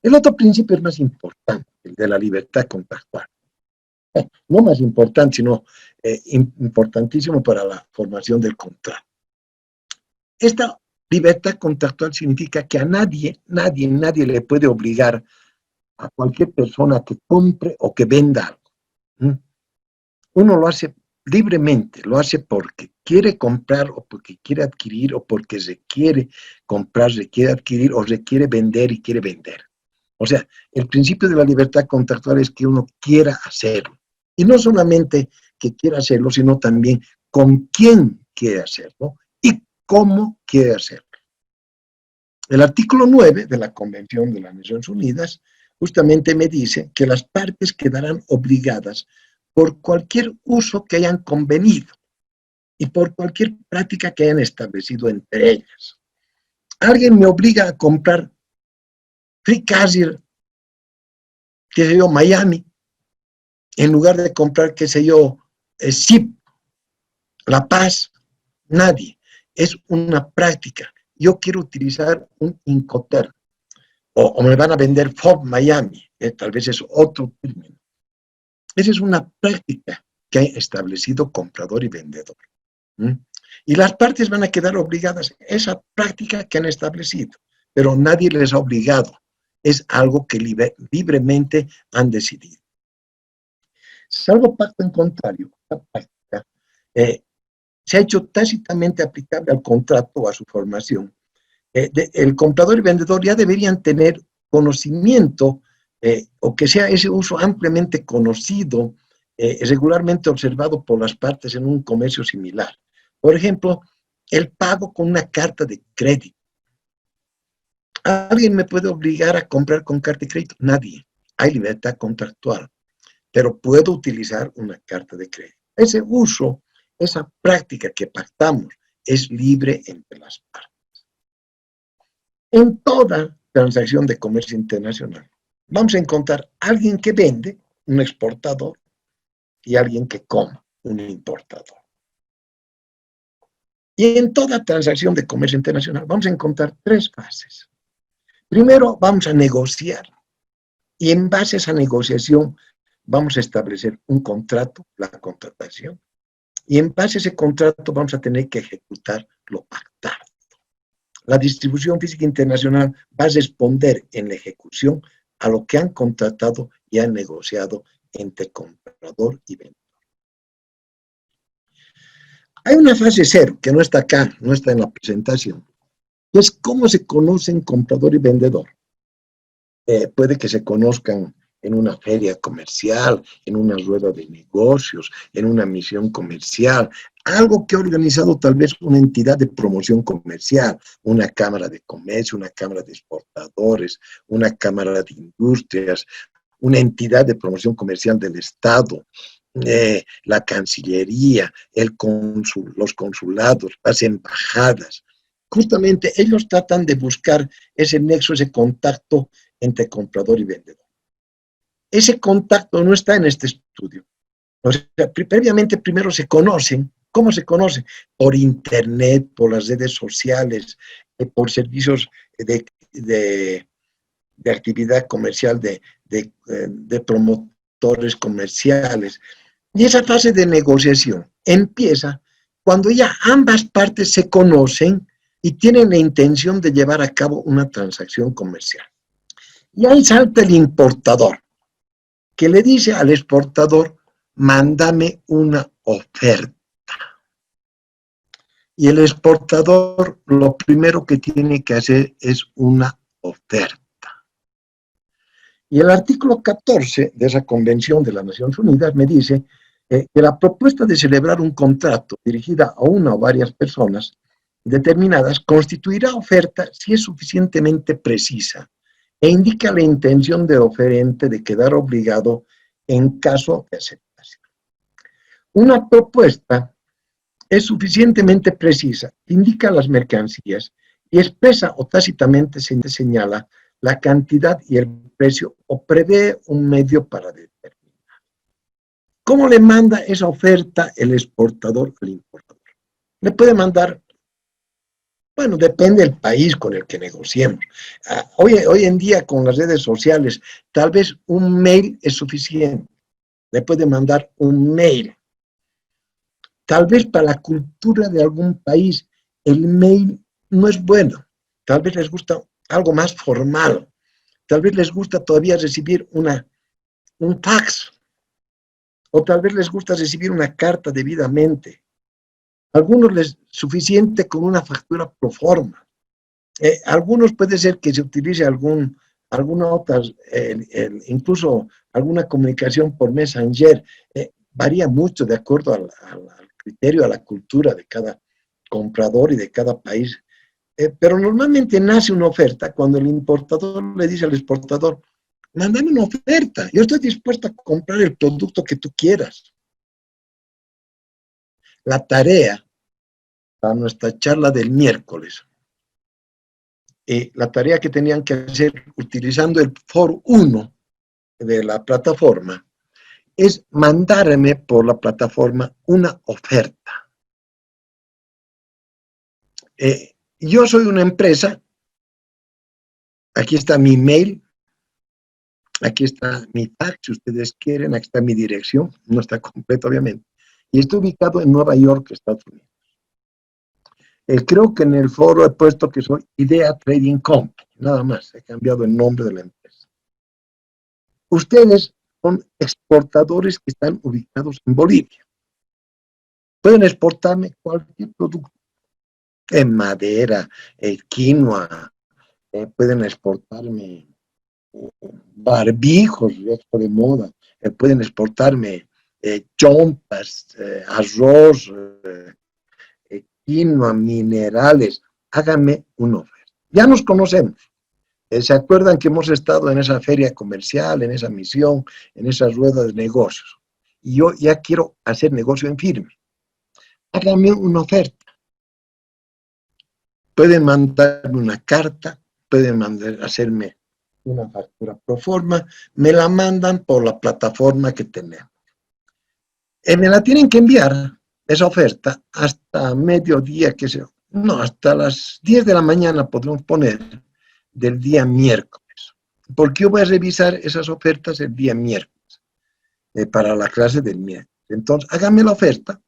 El otro principio es más importante, el de la libertad contractual. No más importante, sino importantísimo para la formación del contrato. Esta libertad contractual significa que a nadie le puede obligar a cualquier persona que compre o que venda algo. Uno lo hace libremente, lo hace porque quiere comprar o porque quiere adquirir o porque requiere comprar, requiere adquirir o requiere vender y quiere vender. O sea, el principio de la libertad contractual es que uno quiera hacerlo. Y no solamente que quiera hacerlo, sino también con quién quiere hacerlo y cómo quiere hacerlo. El artículo 9 de la Convención de las Naciones Unidas justamente me dice que las partes quedarán obligadas por cualquier uso que hayan convenido y por cualquier práctica que hayan establecido entre ellas. Alguien me obliga a comprar Free Castle, qué sé yo, Miami, en lugar de comprar, qué sé yo, Zip, La Paz. Nadie. Es una práctica. Yo quiero utilizar un Incoterm, o me van a vender FOB Miami, tal vez es otro término. Esa es una práctica que ha establecido comprador y vendedor. Y las partes van a quedar obligadas a esa práctica que han establecido, pero nadie les ha obligado. Es algo que libremente han decidido. Salvo pacto en contrario, esta práctica se ha hecho tácitamente aplicable al contrato o a su formación. El comprador y vendedor ya deberían tener conocimiento o que sea ese uso ampliamente conocido, regularmente observado por las partes en un comercio similar. Por ejemplo, el pago con una carta de crédito. ¿Alguien me puede obligar a comprar con carta de crédito? Nadie. hay libertad contractual, pero puedo utilizar una carta de crédito. Ese uso, esa práctica que pactamos, es libre entre las partes. En toda transacción de comercio internacional, vamos a encontrar alguien que vende, un exportador, y alguien que compra, un importador. Y en toda transacción de comercio internacional vamos a encontrar tres fases. Primero vamos a negociar, y en base a esa negociación vamos a establecer un contrato, la contratación, y en base a ese contrato vamos a tener que ejecutar lo pactado. La distribución física internacional va a responder en la ejecución a lo que han contratado y han negociado entre comprador y vendedor. Hay una fase cero que no está acá, no está en la presentación, que es cómo se conocen comprador y vendedor. Puede que se conozcan en una feria comercial, en una rueda de negocios, en una misión comercial, algo que ha organizado tal vez una entidad de promoción comercial, una cámara de comercio, una cámara de exportadores, una cámara de industrias, una entidad de promoción comercial del Estado, la Cancillería, los consulados, las embajadas. Justamente ellos tratan de buscar ese nexo, ese contacto entre comprador y vendedor. Ese contacto no está en este estudio. O sea, previamente primero se conocen. ¿Cómo se conocen? Por internet, por las redes sociales, por servicios de actividad comercial, de promotores comerciales. Y esa fase de negociación empieza cuando ya ambas partes se conocen y tienen la intención de llevar a cabo una transacción comercial. Y ahí salta el importador, que le dice al exportador, mándame una oferta. Y el exportador lo primero que tiene que hacer es una oferta. Y el artículo 14 de esa Convención de las Naciones Unidas me dice que la propuesta de celebrar un contrato dirigida a una o varias personas determinadas constituirá oferta si es suficientemente precisa e indica la intención del oferente de quedar obligado en caso de aceptación. Una propuesta es suficientemente precisa, indica las mercancías y expresa o tácitamente señala la cantidad y el precio o prevé un medio para determinar. ¿Cómo le manda esa oferta el exportador al importador? Le puede mandar, bueno, depende del país con el que negociemos. Hoy en día con las redes sociales, tal vez un mail es suficiente. Le puede mandar un mail. Tal vez para la cultura de algún país el mail no es bueno. Tal vez les gusta algo más formal. Tal vez les gusta todavía recibir un fax. O tal vez les gusta recibir una carta debidamente. A algunos les es suficiente con una factura pro forma. Algunos puede ser que se utilice alguna otra, incluso alguna comunicación por Messenger. Varía mucho de acuerdo al criterio, a la cultura de cada comprador y de cada país. Pero normalmente nace una oferta cuando el importador le dice al exportador, mándame una oferta, yo estoy dispuesto a comprar el producto que tú quieras. La tarea para nuestra charla del miércoles, la tarea que tenían que hacer utilizando el foro 1 de la plataforma, es mandarme por la plataforma una oferta. Yo soy una empresa, aquí está mi mail, aquí está mi fax, si ustedes quieren, aquí está mi dirección, no está completo obviamente, y estoy ubicado en Nueva York, Estados Unidos. Creo que en el foro he puesto que soy Idea Trading Company, nada más, he cambiado el nombre de la empresa. Ustedes son exportadores que están ubicados en Bolivia. Pueden exportarme cualquier producto, madera, quinoa, pueden exportarme barbijos, esto de moda, pueden exportarme chompas, arroz, quinoa, minerales. Háganme una oferta. Ya nos conocemos. ¿Se acuerdan que hemos estado en esa feria comercial, en esa misión, en esas ruedas de negocios? Y yo ya quiero hacer negocio en firme. Háganme una oferta. Pueden mandarme una carta, pueden hacerme una factura pro forma, me la mandan por la plataforma que tenemos. Me la tienen que enviar, esa oferta, hasta mediodía, qué sé yo. No, hasta las 10 de la mañana podemos poner del día miércoles. Porque yo voy a revisar esas ofertas el día miércoles, para la clase del miércoles. Entonces, háganme la oferta.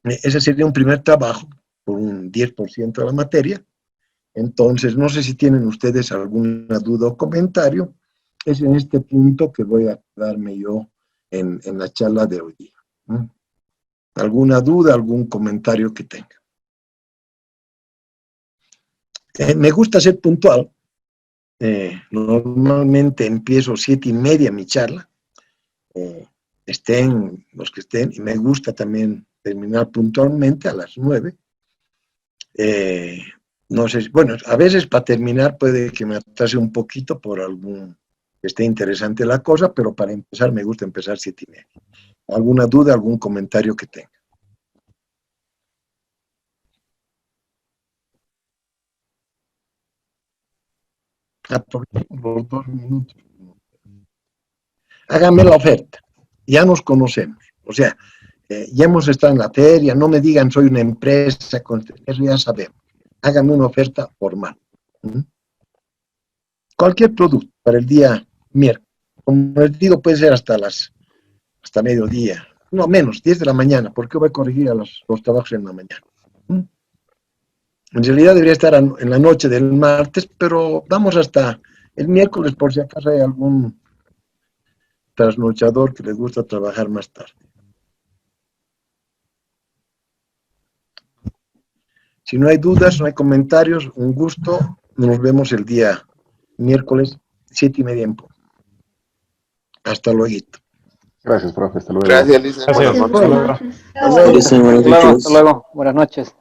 Ese sería un primer trabajo, por un 10% de la materia. Entonces, no sé si tienen ustedes alguna duda o comentario. Es en este punto que voy a darme yo en la charla de hoy día. ¿Alguna duda, algún comentario que tenga? Me gusta ser puntual. Normalmente empiezo 7:30 mi charla. Estén los que estén, y me gusta también terminar puntualmente a las 9. No sé, bueno, a veces para terminar puede que me atrase un poquito por algún que esté interesante la cosa, pero para empezar me gusta empezar 7:30. ¿Alguna duda, algún comentario que tenga? Los 2 minutos. Háganme la oferta. Ya nos conocemos. O sea, ya hemos estado en la feria. No me digan soy una empresa. Eso ya sabemos. Háganme una oferta formal. Cualquier producto para el día miércoles. Como les digo, puede ser hasta mediodía. No, menos, 10 de la mañana, porque voy a corregir a los trabajos en la mañana. En realidad debería estar en la noche del martes, pero vamos hasta el miércoles por si acaso hay algún trasnochador que les gusta trabajar más tarde. Si no hay dudas, no hay comentarios, un gusto. Nos vemos el día miércoles, 7:30 en punto. Hasta luego. Gracias, profe. Hasta luego. Gracias, Lisa. Gracias. Buenas noches. Hasta luego. Hasta luego. Buenas noches.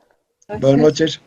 Buenas noches.